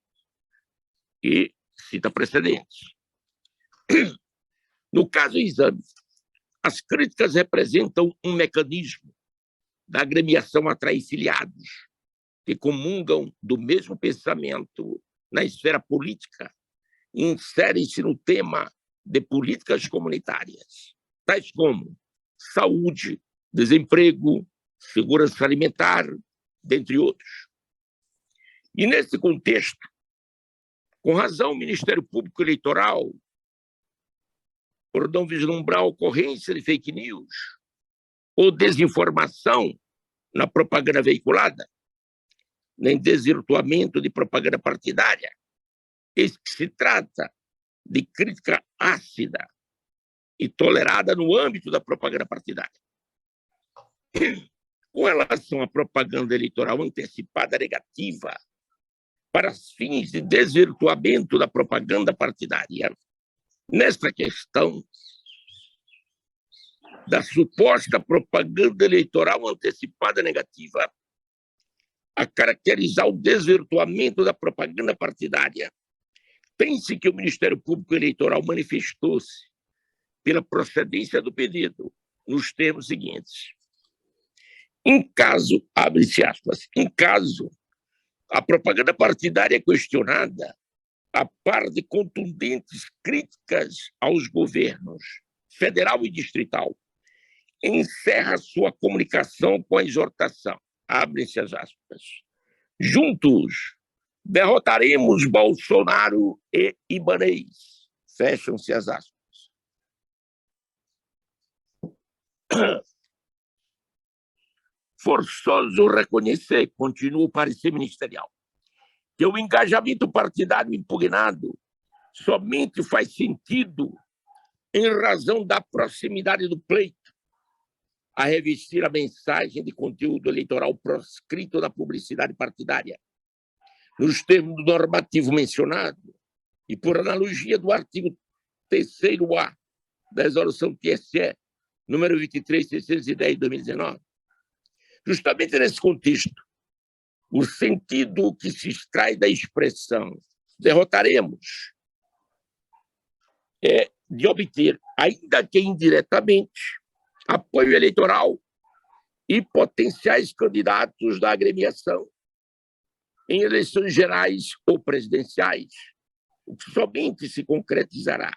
E cita precedentes. No caso em exame, as críticas representam um mecanismo da agremiação atrair filiados que comungam do mesmo pensamento na esfera política e inserem-se no tema de políticas comunitárias, tais como saúde, desemprego, segurança alimentar, dentre outros. E, nesse contexto, com razão, o Ministério Público Eleitoral, por não vislumbrar a ocorrência de fake news ou desinformação na propaganda veiculada, nem desvirtuamento de propaganda partidária, eis que se trata de crítica ácida e tolerada no âmbito da propaganda partidária. Com relação à propaganda eleitoral antecipada negativa para fins de desvirtuamento da propaganda partidária, nesta questão da suposta propaganda eleitoral antecipada negativa, a caracterizar o desvirtuamento da propaganda partidária Pense que o Ministério Público Eleitoral manifestou-se pela procedência do pedido nos termos seguintes. Em caso, abre-se aspas, em caso a propaganda partidária é questionada, a par de contundentes críticas aos governos federal e distrital, encerra sua comunicação com a exortação, abrem-se as aspas, juntos derrotaremos Bolsonaro e Ibanez, fecham-se as aspas. Forçoso reconhecer, continua o parecer ministerial, que o engajamento partidário impugnado somente faz sentido em razão da proximidade do pleito a revestir a mensagem de conteúdo eleitoral proscrito da publicidade partidária, nos termos do normativo mencionado e por analogia do artigo 3º-A da resolução TSE, número 23.610 de 2019. Justamente nesse contexto, o sentido que se extrai da expressão derrotaremos é de obter, ainda que indiretamente, apoio eleitoral e potenciais candidatos da agremiação em eleições gerais ou presidenciais, o que somente se concretizará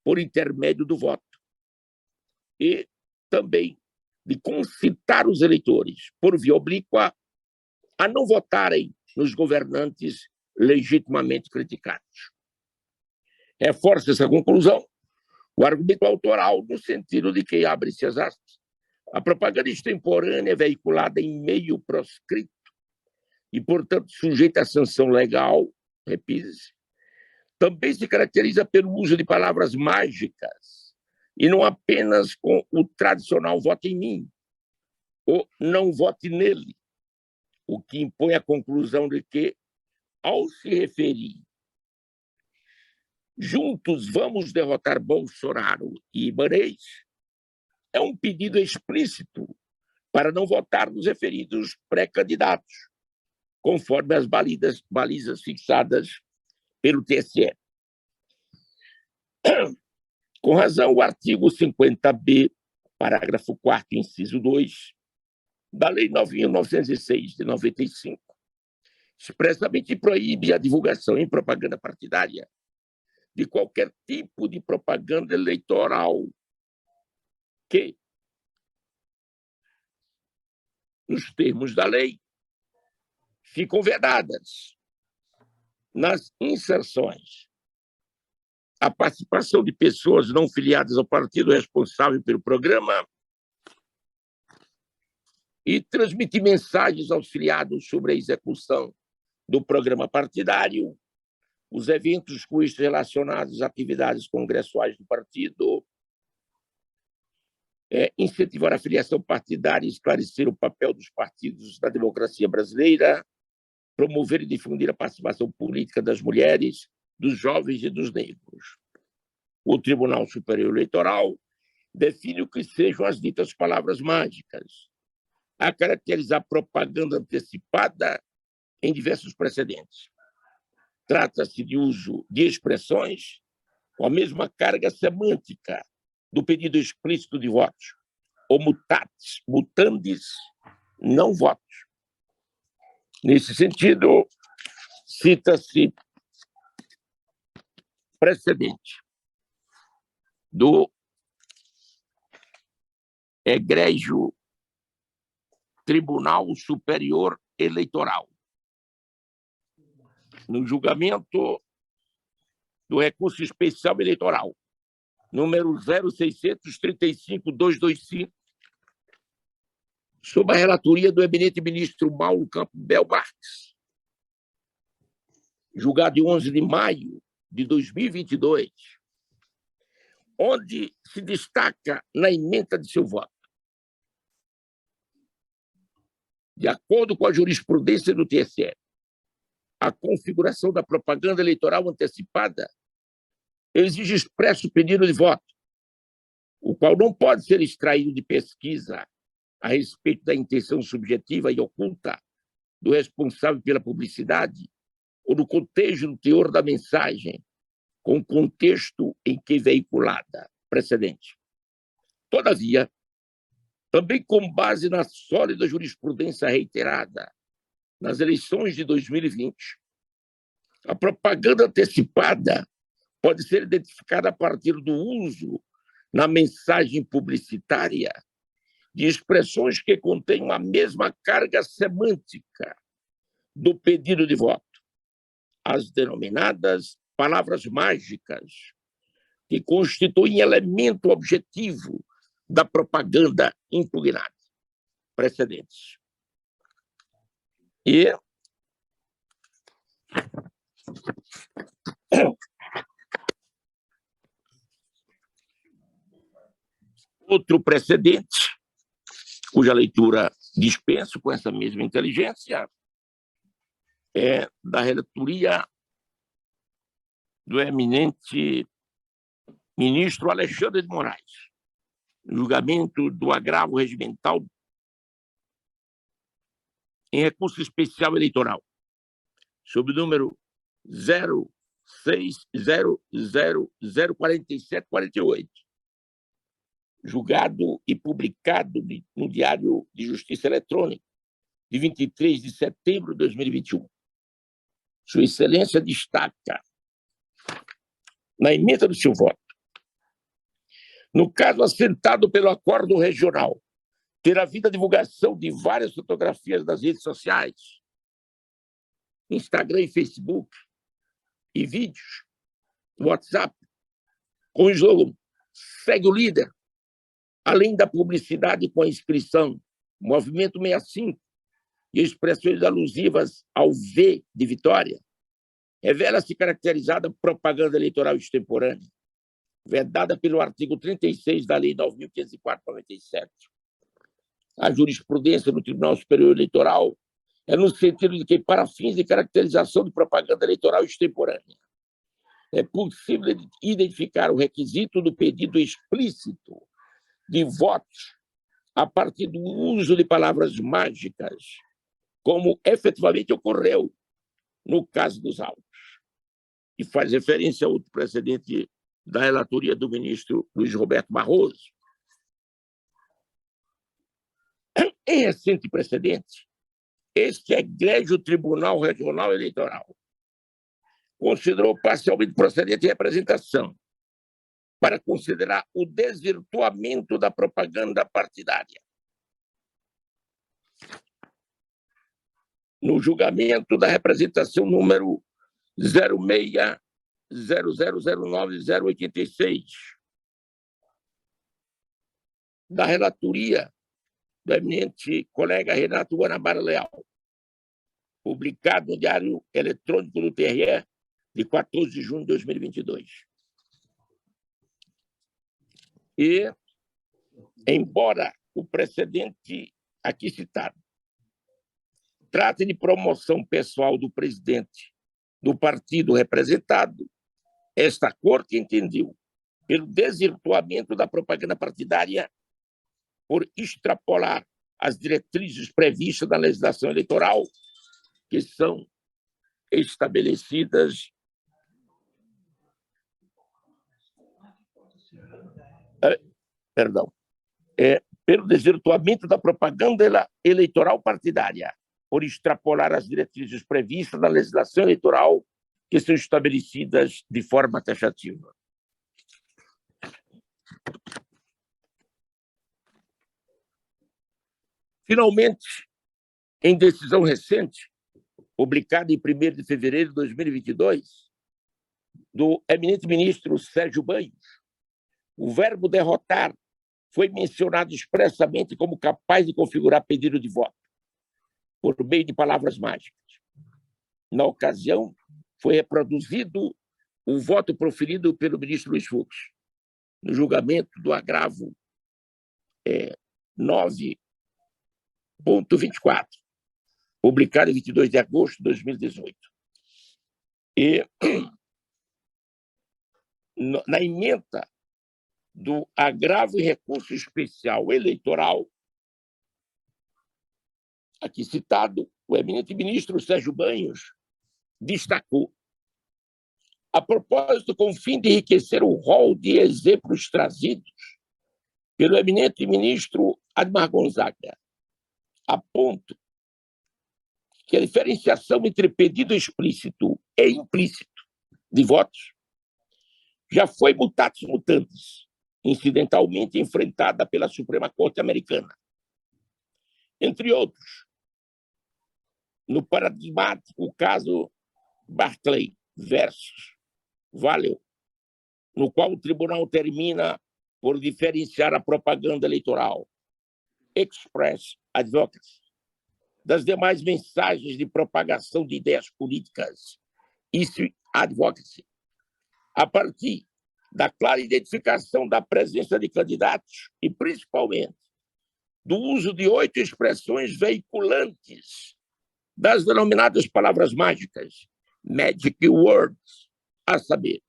por intermédio do voto. E também de concitar os eleitores, por via oblíqua, a não votarem nos governantes legitimamente criticados. Reforça essa conclusão o argumento autoral no sentido de que, abre-se as aspas, a propaganda extemporânea veiculada em meio proscrito e, portanto, sujeita à sanção legal, repise, também se caracteriza pelo uso de palavras mágicas e não apenas com o tradicional vote em mim ou não vote nele, o que impõe a conclusão de que, ao se referir juntos vamos derrotar Bolsonaro e Ibanez, é um pedido explícito para não votar nos referidos pré-candidatos, conforme as balizas fixadas pelo TSE. Com razão, o artigo 50b, parágrafo 4º, inciso 2, da Lei 9.906, de 95, expressamente proíbe a divulgação em propaganda partidária de qualquer tipo de propaganda eleitoral que, nos termos da lei, ficam vedadas nas inserções a participação de pessoas não filiadas ao partido responsável pelo programa e transmitir mensagens aos filiados sobre a execução do programa partidário, os eventos com isso relacionados às atividades congressuais do partido, incentivar a filiação partidária e esclarecer o papel dos partidos na democracia brasileira, promover e difundir a participação política das mulheres, dos jovens e dos negros. O Tribunal Superior Eleitoral define o que sejam as ditas palavras mágicas, a caracterizar propaganda antecipada em diversos precedentes. Trata-se de uso de expressões com a mesma carga semântica do pedido explícito de votos, ou mutatis mutandis, não votos. Nesse sentido, cita-se precedente do egrégio Tribunal Superior Eleitoral, no julgamento do recurso especial eleitoral, número 0635-225, sob a relatoria do eminente ministro Mauro Campbell Marques, julgado em 11 de maio de 2022, onde se destaca na ementa de seu voto. De acordo com a jurisprudência do TSE, a configuração da propaganda eleitoral antecipada exige expresso pedido de voto, o qual não pode ser extraído de pesquisa a respeito da intenção subjetiva e oculta do responsável pela publicidade ou no contexto do teor da mensagem, com o contexto em que veiculada. Precedente. Todavia, também com base na sólida jurisprudência reiterada nas eleições de 2020, a propaganda antecipada pode ser identificada a partir do uso na mensagem publicitária de expressões que contenham a mesma carga semântica do pedido de voto, as denominadas palavras mágicas, que constituem elemento objetivo da propaganda impugnada. Precedentes. E outro precedente, cuja leitura dispenso com essa mesma inteligência, é da relatoria do eminente ministro Alexandre de Moraes, julgamento do agravo regimental em recurso especial eleitoral, sob o número 06004748, julgado e publicado no Diário de Justiça Eletrônica, de 23 de setembro de 2021. Sua Excelência destaca, na emenda do seu voto, no caso assentado pelo acordo regional, ter havido a divulgação de várias fotografias das redes sociais, Instagram e Facebook, e vídeos no WhatsApp, com o slogan "Segue o líder", além da publicidade com a inscrição Movimento 65 e expressões alusivas ao V de Vitória, revela-se caracterizada propaganda eleitoral extemporânea, vedada pelo artigo 36 da Lei 9.504/97. A jurisprudência do Tribunal Superior Eleitoral é no sentido de que, para fins de caracterização de propaganda eleitoral extemporânea, é possível identificar o requisito do pedido explícito de votos a partir do uso de palavras mágicas, como efetivamente ocorreu no caso dos autos. E faz referência a outro precedente da relatoria do ministro Luiz Roberto Barroso. Em recente precedente, este egrégio Tribunal Regional Eleitoral considerou parcialmente procedente representação para considerar o desvirtuamento da propaganda partidária. No julgamento da representação número 0600090086, da relatoria do eminente colega Renato Guanabara Leal, publicado no Diário Eletrônico do TRE, de 14 de junho de 2022. E, embora o precedente aqui citado trate de promoção pessoal do presidente do partido representado, esta Corte entendeu pelo desvirtuamento da propaganda partidária por extrapolar as diretrizes previstas na legislação eleitoral, que são estabelecidas pelo desvirtuamento da propaganda eleitoral partidária, por extrapolar as diretrizes previstas na legislação eleitoral, que são estabelecidas de forma taxativa. Finalmente, em decisão recente, publicada em 1º de fevereiro de 2022, do eminente ministro Sérgio Banhos, o verbo derrotar foi mencionado expressamente como capaz de configurar pedido de voto, por meio de palavras mágicas. Na ocasião, foi reproduzido o voto proferido pelo ministro Luiz Fux, no julgamento do agravo 9.24, publicado em 22 de agosto de 2018. E, na ementa do agravo e recurso especial eleitoral, aqui citado, o eminente ministro Sérgio Banhos destacou: a propósito, com o fim de enriquecer o rol de exemplos trazidos pelo eminente ministro Admar Gonzaga, aponto que a diferenciação entre pedido explícito e implícito de votos já foi mutatis mutandis, incidentalmente enfrentada pela Suprema Corte Americana. Entre outros, no paradigmático caso Barclay versus Valeo, no qual o tribunal termina por diferenciar a propaganda eleitoral, express advocacy, das demais mensagens de propagação de ideias políticas, issue advocacy, a partir da clara identificação da presença de candidatos e, principalmente, do uso de 8 expressões veiculantes das denominadas palavras mágicas, magic words, a saber: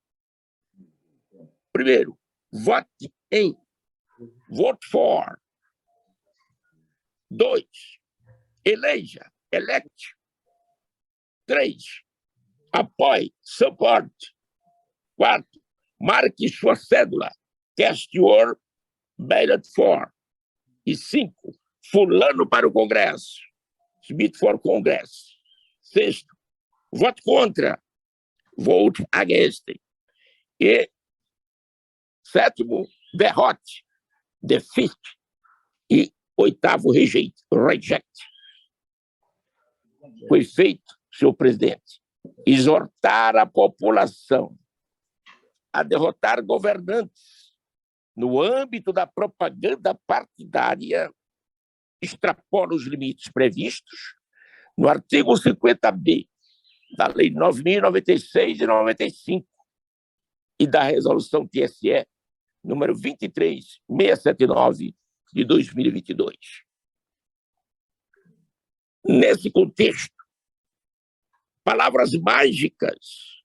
primeiro, vote em, vote for. 2, eleja, elect. 3, apoie, support. 4, marque sua cédula, cast your ballot for. E 5, fulano para o Congresso, submit for Congress. 6, vote contra, vote against. E 7, derrote, defeat. E 8, reject. Foi feito, senhor presidente, exortar a população a derrotar governantes no âmbito da propaganda partidária extrapola os limites previstos no artigo 50B da Lei 9.096 de 95 e da Resolução TSE número 23679 de 2022. Nesse contexto, palavras mágicas,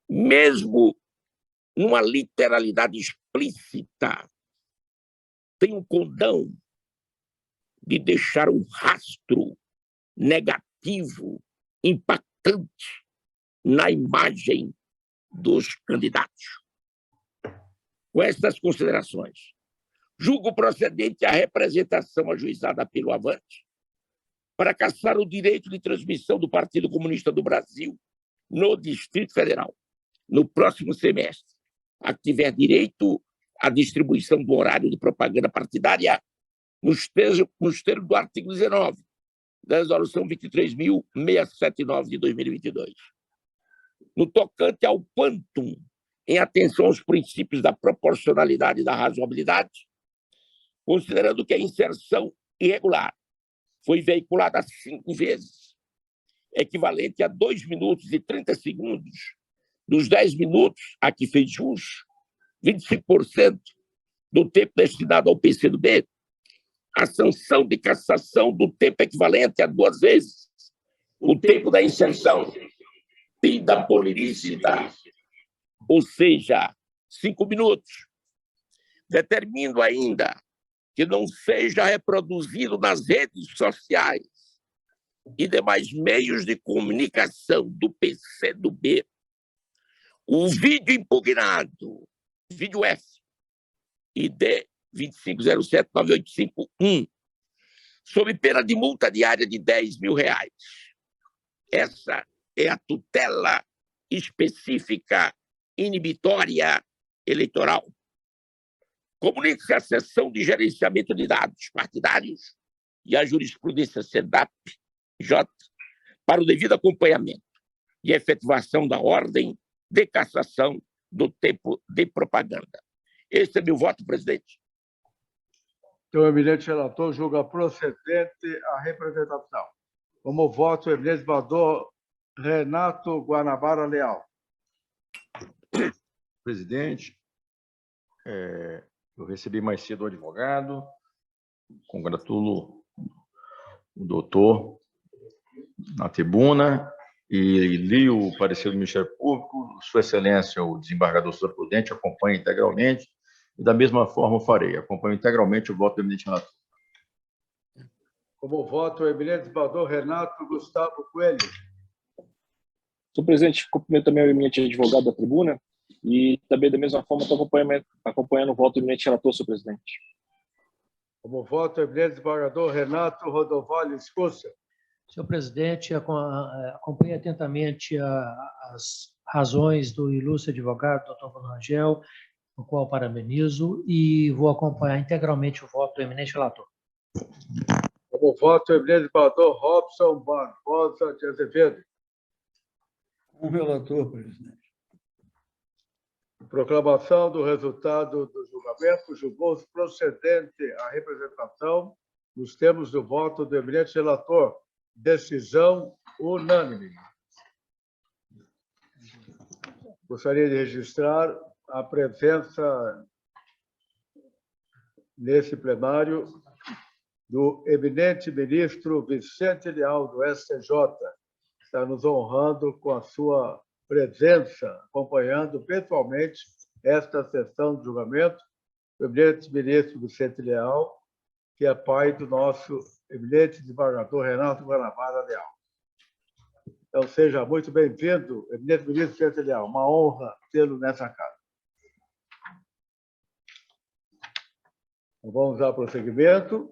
mesmo numa literalidade explícita, tem um condão de deixar um rastro negativo, impactante na imagem dos candidatos. Com estas considerações, julgo procedente a representação ajuizada pelo Avante para cassar o direito de transmissão do Partido Comunista do Brasil no Distrito Federal, no próximo semestre, a que tiver direito à distribuição do horário de propaganda partidária nos termos do artigo 19 da Resolução 23.679 de 2022. No tocante ao quantum, em atenção aos princípios da proporcionalidade e da razoabilidade, considerando que a inserção irregular foi veiculada 5 vezes, equivalente a 2 minutos e 30 segundos dos 10 minutos a que fez jus, 25% do tempo destinado ao PCdoB, a sanção de cassação do tempo equivalente a 2 vezes o tempo da inserção tida por ilícita, ou seja, 5 minutos. Determino ainda que não seja reproduzido nas redes sociais e demais meios de comunicação do PCdoB o vídeo impugnado, vídeo F, ID 2507985-1, sob pena de multa diária de R$10.000. Essa é a tutela específica inibitória eleitoral. Comunique-se à Seção de Gerenciamento de Dados Partidários e à jurisprudência CEDAP-J para o devido acompanhamento e efetivação da ordem de cassação do tempo de propaganda. Esse é meu voto, presidente. Então, o eminente relator julga procedente a representação. Como voto, o eminente senador Renato Guanabara Leal. Presidente, eu recebi mais cedo o advogado, congratulo o doutor na tribuna e li o parecer do Ministério Público. Sua Excelência, o desembargador Sousa Prudente, acompanha integralmente e, da mesma forma, farei. Acompanho integralmente o voto do eminente relator. Como voto, o eminente senador Renato Gustavo Coelho. Senhor presidente, cumprimento também o eminente advogado da tribuna e também, da mesma forma, estou acompanhando o voto do eminente relator, senhor presidente. Como voto, o eminente desembargador Renato Rodovalho Escúcio. Senhor presidente, acompanhe atentamente as razões do ilustre advogado, doutor Bruno Rangel, o qual parabenizo, e vou acompanhar integralmente o voto do eminente relator. Como voto, o eminente desembargador Robson Barbosa de Azevedo. Com o relator, presidente. Proclamação do resultado do julgamento. Julgou-se procedente a representação nos termos do voto do eminente relator. Decisão unânime. Gostaria de registrar a presença nesse plenário do eminente ministro Vicente Leal, do STJ, que está nos honrando com a sua presença, acompanhando pessoalmente esta sessão de julgamento, o eminente ministro Vicente Leal, que é pai do nosso eminente desembargador Renato Guanabara Leal. Então, seja muito bem-vindo, eminente ministro Vicente Leal. Uma honra tê-lo nessa casa. Então, vamos dar prosseguimento.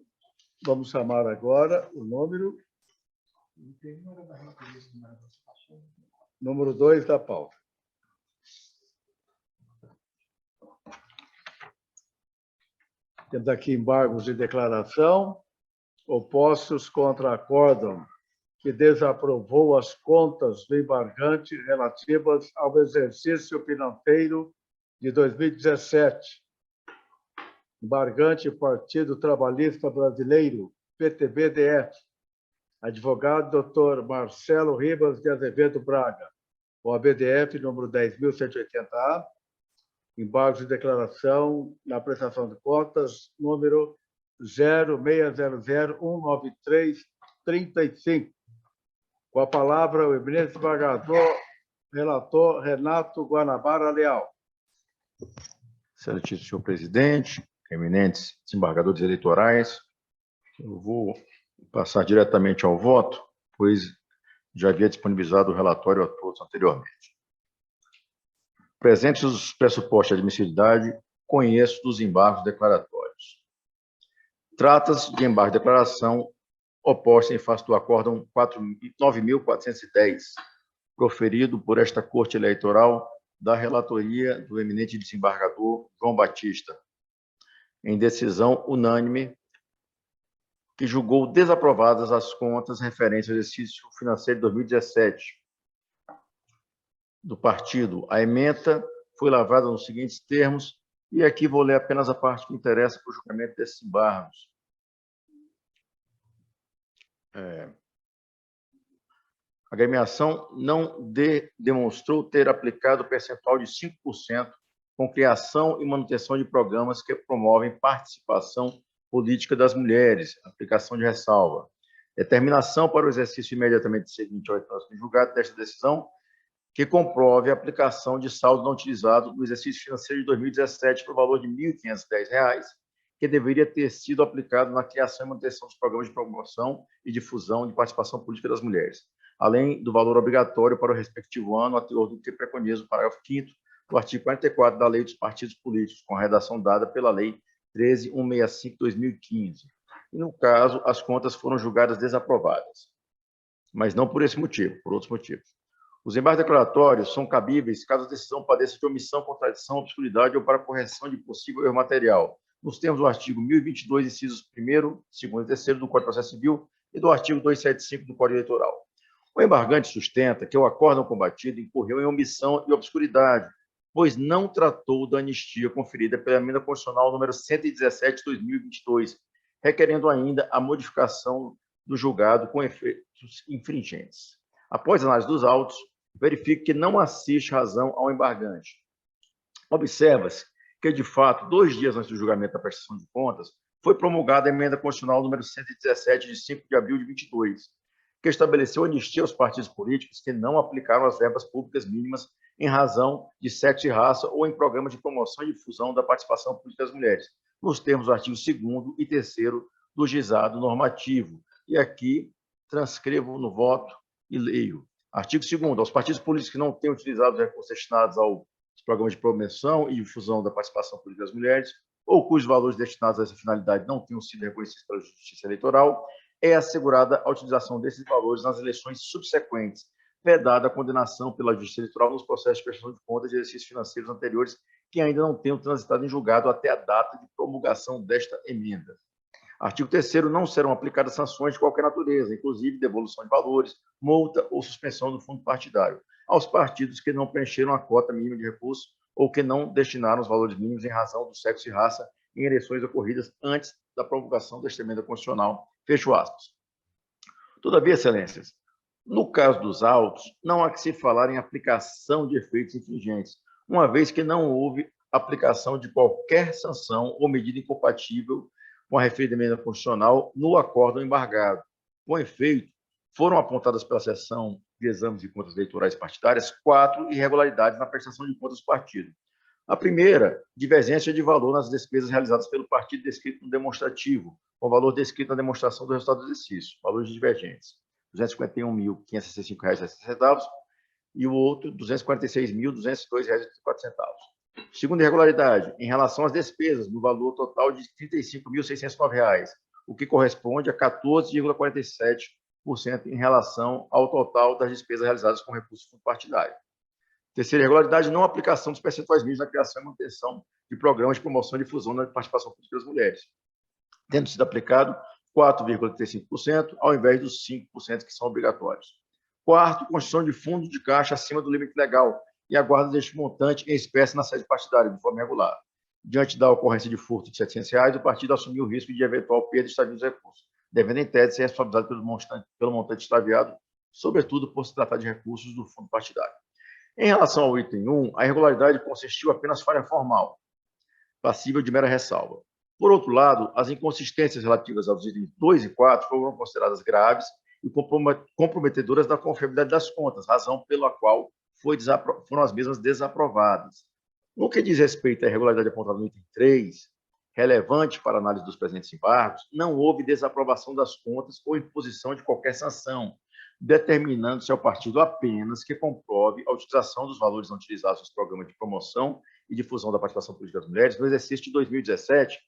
Vamos chamar agora o número 2 da pauta. Temos aqui embargos de declaração opostos contra acórdão que desaprovou as contas do embargante relativas ao exercício financeiro de 2017. Embargante Partido Trabalhista Brasileiro, PTB-DF. Advogado Dr. Marcelo Ribas de Azevedo Braga. O ABDF, número 10.180A. Embargos de declaração na prestação de contas, número 0600193335. Com a palavra, o eminente desembargador, relator Renato Guanabara Leal. Excelentíssimo senhor presidente, eminentes desembargadores eleitorais, eu vou passar diretamente ao voto, pois já havia disponibilizado o relatório a todos anteriormente. Presentes os pressupostos de admissibilidade, conheço dos embargos declaratórios. Trata-se de embargo de declaração oposta em face do acórdão 9.410, proferido por esta Corte Eleitoral da relatoria do eminente desembargador João Batista, em decisão unânime, que julgou desaprovadas as contas referentes ao exercício financeiro de 2017 do partido. A ementa foi lavrada nos seguintes termos, e aqui vou ler apenas a parte que interessa para o julgamento desses embargos. A agremiação não demonstrou ter aplicado o percentual de 5% com criação e manutenção de programas que promovem participação política das mulheres, aplicação de ressalva. Determinação para o exercício imediatamente seguinte ao julgado desta decisão, que comprove a aplicação de saldo não utilizado no exercício financeiro de 2017 por valor de R$ 1.510, que deveria ter sido aplicado na criação e manutenção dos programas de promoção e difusão de participação política das mulheres, além do valor obrigatório para o respectivo ano, a teor do que preconiza o parágrafo 5º do artigo 44 da Lei dos Partidos Políticos, com a redação dada pela Lei 13.165/2015. E, no caso, as contas foram julgadas desaprovadas, mas não por esse motivo, por outros motivos. Os embargos declaratórios são cabíveis caso a decisão padeça de omissão, contradição, obscuridade ou para correção de possível erro material, nos termos do artigo 1022, incisos 1º, 2º e 3º do Código de Processo Civil e do artigo 275 do Código Eleitoral. O embargante sustenta que o acórdão combatido incorreu em omissão e obscuridade, pois não tratou da anistia conferida pela emenda constitucional número 117 de 2022, requerendo ainda a modificação do julgado com efeitos infringentes. Após a análise dos autos, verifica que não assiste razão ao embargante. Observa-se que, de fato, 2 dias antes do julgamento da prestação de contas, foi promulgada a emenda constitucional número 117, de 5 de abril de 22, que estabeleceu anistia aos partidos políticos que não aplicaram as verbas públicas mínimas em razão de sexo e raça ou em programas de promoção e difusão da participação política das mulheres, nos termos do artigo 2º e 3º do juizado normativo. E aqui transcrevo no voto e leio. Artigo 2º. Aos partidos políticos que não tenham utilizado os recursos destinados aos programas de promoção e difusão da participação política das mulheres, ou cujos valores destinados a essa finalidade não tenham sido reconhecidos pela Justiça Eleitoral, é assegurada a utilização desses valores nas eleições subsequentes, vedada a condenação pela Justiça Eleitoral nos processos de prestação de contas de exercícios financeiros anteriores que ainda não tenham transitado em julgado até a data de promulgação desta emenda. Artigo 3º. Não serão aplicadas sanções de qualquer natureza, inclusive devolução de valores, multa ou suspensão do fundo partidário, aos partidos que não preencheram a cota mínima de recursos ou que não destinaram os valores mínimos em razão do sexo e raça em eleições ocorridas antes da promulgação desta emenda constitucional. Fecho aspas. Todavia, excelências, no caso dos autos, não há que se falar em aplicação de efeitos infringentes, uma vez que não houve aplicação de qualquer sanção ou medida incompatível com a referida emenda constitucional no acórdão embargado. Com efeito, foram apontadas pela seção de exames de contas eleitorais partidárias 4 irregularidades na prestação de contas do partido. A primeira, divergência de valor nas despesas realizadas pelo partido descrito no demonstrativo, com o valor descrito na demonstração do resultado do exercício, valores divergentes, R$ 251.566,60 e o outro, R$ 246.202,04. Segunda irregularidade, em relação às despesas, no valor total de R$ 35.609, o que corresponde a 14,47% em relação ao total das despesas realizadas com recurso fundo partidário. Terceira irregularidade, não aplicação dos percentuais mínimos na criação e manutenção de programas de promoção e difusão da participação política das mulheres, tendo sido aplicado 4,35%, ao invés dos 5% que são obrigatórios. Quarto, construção de fundo de caixa acima do limite legal e a guarda deste montante em espécie na sede partidária, de forma regular. Diante da ocorrência de furto de R$ 700, o partido assumiu o risco de eventual perda de extravio dos recursos, devendo, em tese, ser responsabilizado pelo montante extraviado, sobretudo por se tratar de recursos do fundo partidário. Em relação ao item 1, a irregularidade consistiu apenas falha formal, passível de mera ressalva. Por outro lado, as inconsistências relativas aos itens 2 e 4 foram consideradas graves e comprometedoras da confiabilidade das contas, razão pela qual foram as mesmas desaprovadas. No que diz respeito à irregularidade apontada no item 3, relevante para a análise dos presentes embargos, não houve desaprovação das contas ou imposição de qualquer sanção, determinando-se ao partido apenas que comprove a utilização dos valores não utilizados nos programas de promoção e difusão da participação política das mulheres no exercício de 2017,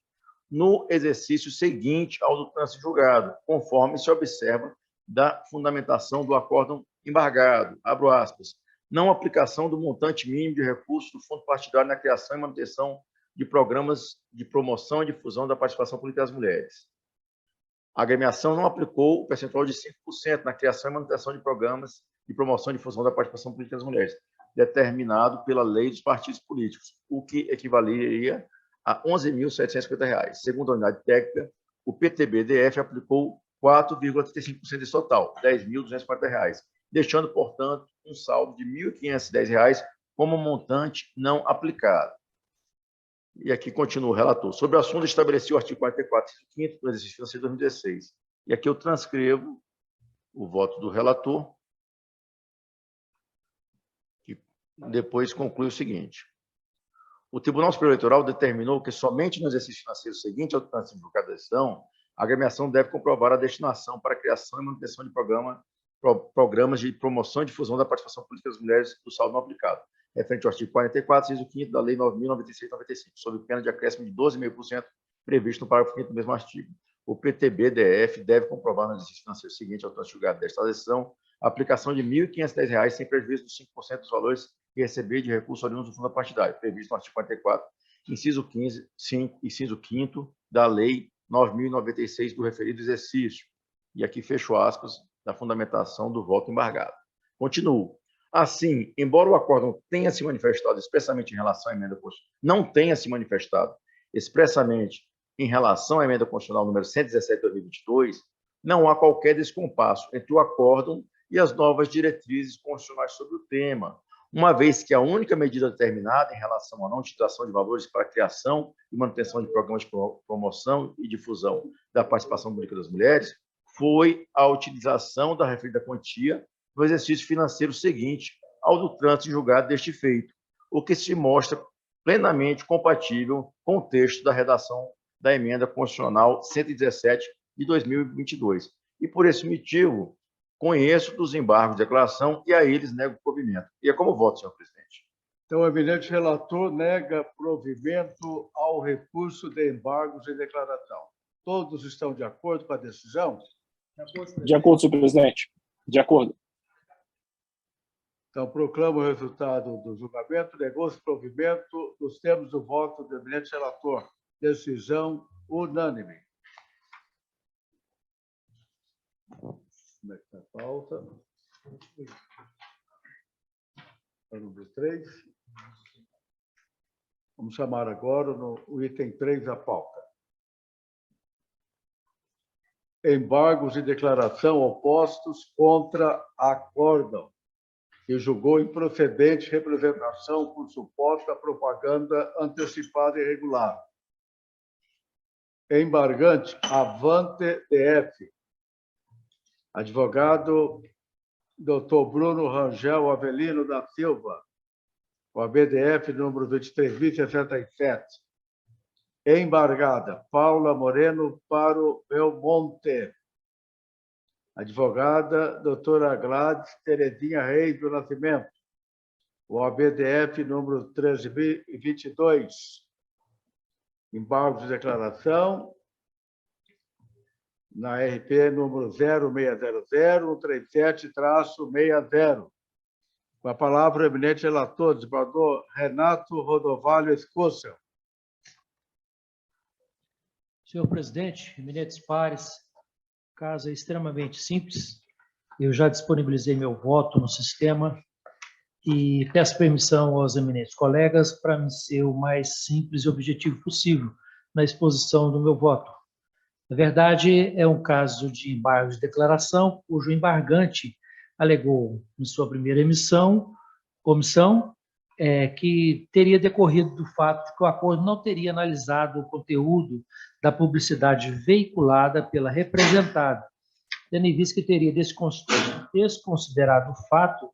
no exercício seguinte ao do trânsito julgado, conforme se observa da fundamentação do acórdão embargado, abro aspas, não aplicação do montante mínimo de recursos do fundo partidário na criação e manutenção de programas de promoção e difusão da participação política das mulheres. A agremiação não aplicou o percentual de 5% na criação e manutenção de programas de promoção e difusão da participação política das mulheres, determinado pela lei dos partidos políticos, o que equivaleria a R$ 11.750. Segundo a unidade técnica, o PTB-DF aplicou 4,35% desse total, R$ 10.240, deixando, portanto, um saldo de R$ 1.510 como montante não aplicado. E aqui continua o relator. Sobre o assunto, estabeleci o artigo 44, 5º do exercício financeiro de 2016. E aqui eu transcrevo o voto do relator, que depois conclui o seguinte. O Tribunal Superior Eleitoral determinou que somente no exercício financeiro seguinte ao trânsito de cada decisão, a agremiação deve comprovar a destinação para a criação e manutenção de programas de promoção e difusão da participação política das mulheres do saldo não aplicado, referente ao artigo 44, inciso 5º da Lei 9.096/95, sob pena de acréscimo de 12,5% previsto no parágrafo 5º do mesmo artigo. O PTB-DF deve comprovar no exercício financeiro seguinte ao trânsito julgado desta decisão a aplicação de R$ 1.510 sem prejuízo dos 5% dos valores que receber de recurso oriundos do fundo partidário, previsto no artigo 44, inciso 5º da Lei 9.096 do referido exercício. E aqui fecho aspas da fundamentação do voto embargado. Continuo. Assim, embora o acórdão tenha se manifestado expressamente em relação à emenda constitucional, não tenha se manifestado expressamente em relação à emenda constitucional número 117 de 2022, não há qualquer descompasso entre o acórdão e as novas diretrizes constitucionais sobre o tema, uma vez que a única medida determinada em relação à não utilização de valores para a criação e manutenção de programas de promoção e difusão da participação política das mulheres foi a utilização da referida quantia no exercício financeiro seguinte ao do trânsito julgado deste feito, o que se mostra plenamente compatível com o texto da redação da emenda constitucional 117 de 2022. E, por esse motivo, conheço dos embargos de declaração e a eles nego provimento. E é como voto, senhor presidente. Então, o eminente relator nega provimento ao recurso de embargos de declaração. Todos estão de acordo com a decisão? De acordo, senhor presidente. De acordo. Então, proclamo o resultado do julgamento, negou-se provimento nos termos do voto do eminente relator. Decisão unânime. Como é que está a pauta? Número 3. Vamos chamar agora o item 3 da pauta. Embargos de declaração opostos contra acórdão, que julgou improcedente representação por suposta propaganda antecipada e irregular. Embargante, Avante DF. Advogado Dr. Bruno Rangel Avelino da Silva, o ABDF número 23.067. Embargada, Paula Moreno Paro Belmonte. Advogada, doutora Gladys Terezinha Reis do Nascimento, o ABDF número 13.022. Embargo de declaração, na RP número 0600-137-60. Com a palavra, o eminente relator, desembargador Renato Rodovalho Escúcio. Senhor presidente, eminentes pares, o caso é extremamente simples. Eu já disponibilizei meu voto no sistema e peço permissão aos eminentes colegas para me ser o mais simples e objetivo possível na exposição do meu voto. Na verdade, é um caso de embargo de declaração, cujo embargante alegou, em sua primeira omissão, que teria decorrido do fato de que o acordo não teria analisado o conteúdo da publicidade veiculada pela representada, tendo em vista que teria desconsiderado o fato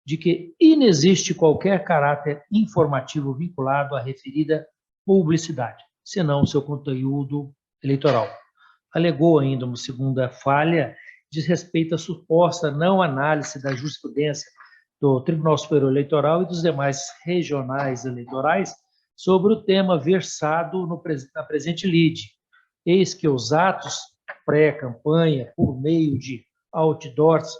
de que inexiste qualquer caráter informativo vinculado à referida publicidade, senão o seu conteúdo eleitoral. Alegou ainda uma segunda falha, diz respeito à suposta não análise da jurisprudência do Tribunal Superior Eleitoral e dos demais regionais eleitorais sobre o tema versado na presente lide. Eis que os atos pré-campanha, por meio de outdoors,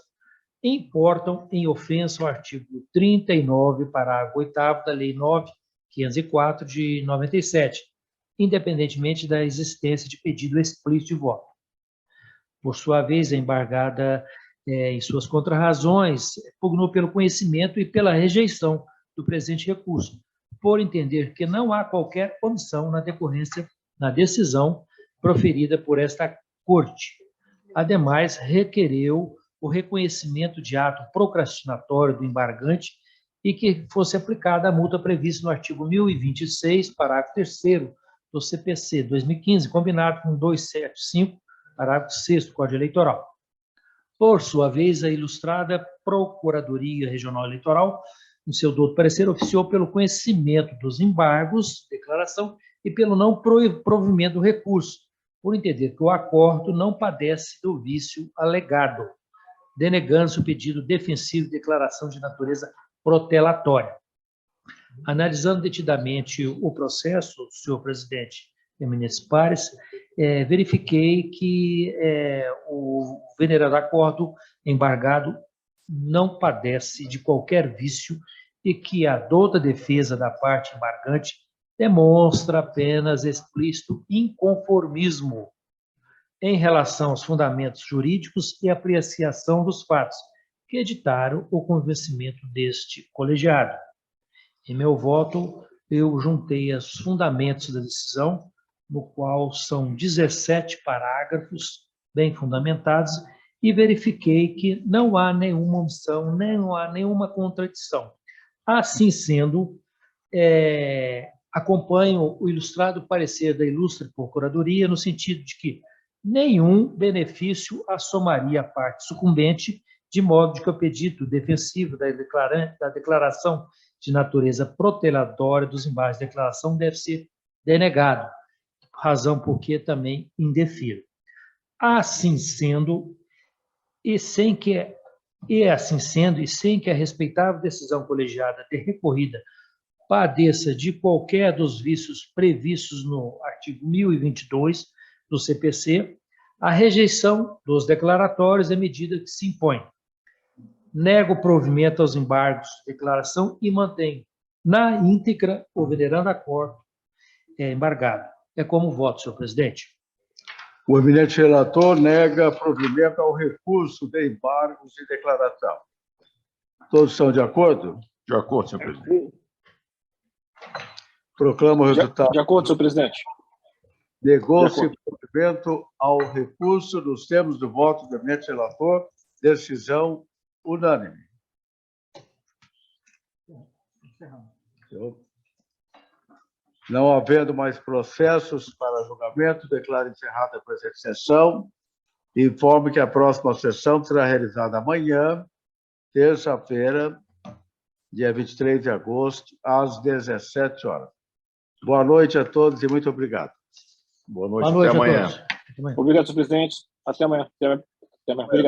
importam em ofensa ao artigo 39, parágrafo 8º da Lei 9.504 de 97, independentemente da existência de pedido explícito de voto. Por sua vez, a embargada, em suas contrarrazões, pugnou pelo conhecimento e pela rejeição do presente recurso, por entender que não há qualquer omissão na decisão proferida por esta Corte. Ademais, requereu o reconhecimento de ato procrastinatório do embargante e que fosse aplicada a multa prevista no artigo 1026, parágrafo 3º do CPC 2015, combinado com 275, parágrafo 6º do Código Eleitoral. Por sua vez, a ilustrada Procuradoria Regional Eleitoral, no seu douto parecer, oficiou pelo conhecimento dos embargos, declaração, e pelo não provimento do recurso, por entender que o acordo não padece do vício alegado, denegando-se o pedido defensivo de declaração de natureza protelatória. Analisando detidamente o processo, senhor presidente, eminentes pares, verifiquei que o venerado acordo embargado não padece de qualquer vício e que a douta defesa da parte embargante demonstra apenas explícito inconformismo em relação aos fundamentos jurídicos e apreciação dos fatos que editaram o convencimento deste colegiado. Em meu voto, eu juntei os fundamentos da decisão, no qual são 17 parágrafos bem fundamentados, e verifiquei que não há nenhuma omissão, não há nenhuma contradição. Assim sendo, acompanho o ilustrado parecer da ilustre Procuradoria, no sentido de que nenhum benefício assomaria à parte sucumbente, de modo de que o pedido defensivo da declaração de natureza protelatória dos embargos de declaração deve ser denegado, razão por que também indefiro. Assim sendo, assim sendo, e sem que a respeitável decisão colegiada de recorrida padeça de qualquer dos vícios previstos no artigo 1022 do CPC, a rejeição dos declaratórios é medida que se impõe. Nego o provimento aos embargos de declaração e mantém na íntegra o venerando acordo embargado. É como voto, senhor presidente. O eminente relator nega provimento ao recurso de embargos de declaração. Todos estão de acordo? De acordo, senhor presidente. Proclamo o resultado. De acordo, senhor presidente. Negou-se provimento ao recurso nos termos do voto do eminente relator, decisão unânime. Não havendo mais processos para julgamento, declaro encerrada a presente sessão. Informo que a próxima sessão será realizada amanhã, terça-feira, dia 23 de agosto, às 17 horas. Boa noite a todos e muito obrigado. Boa noite, até amanhã. Obrigado, senhor presidente. Até amanhã. Até amanhã. Obrigado.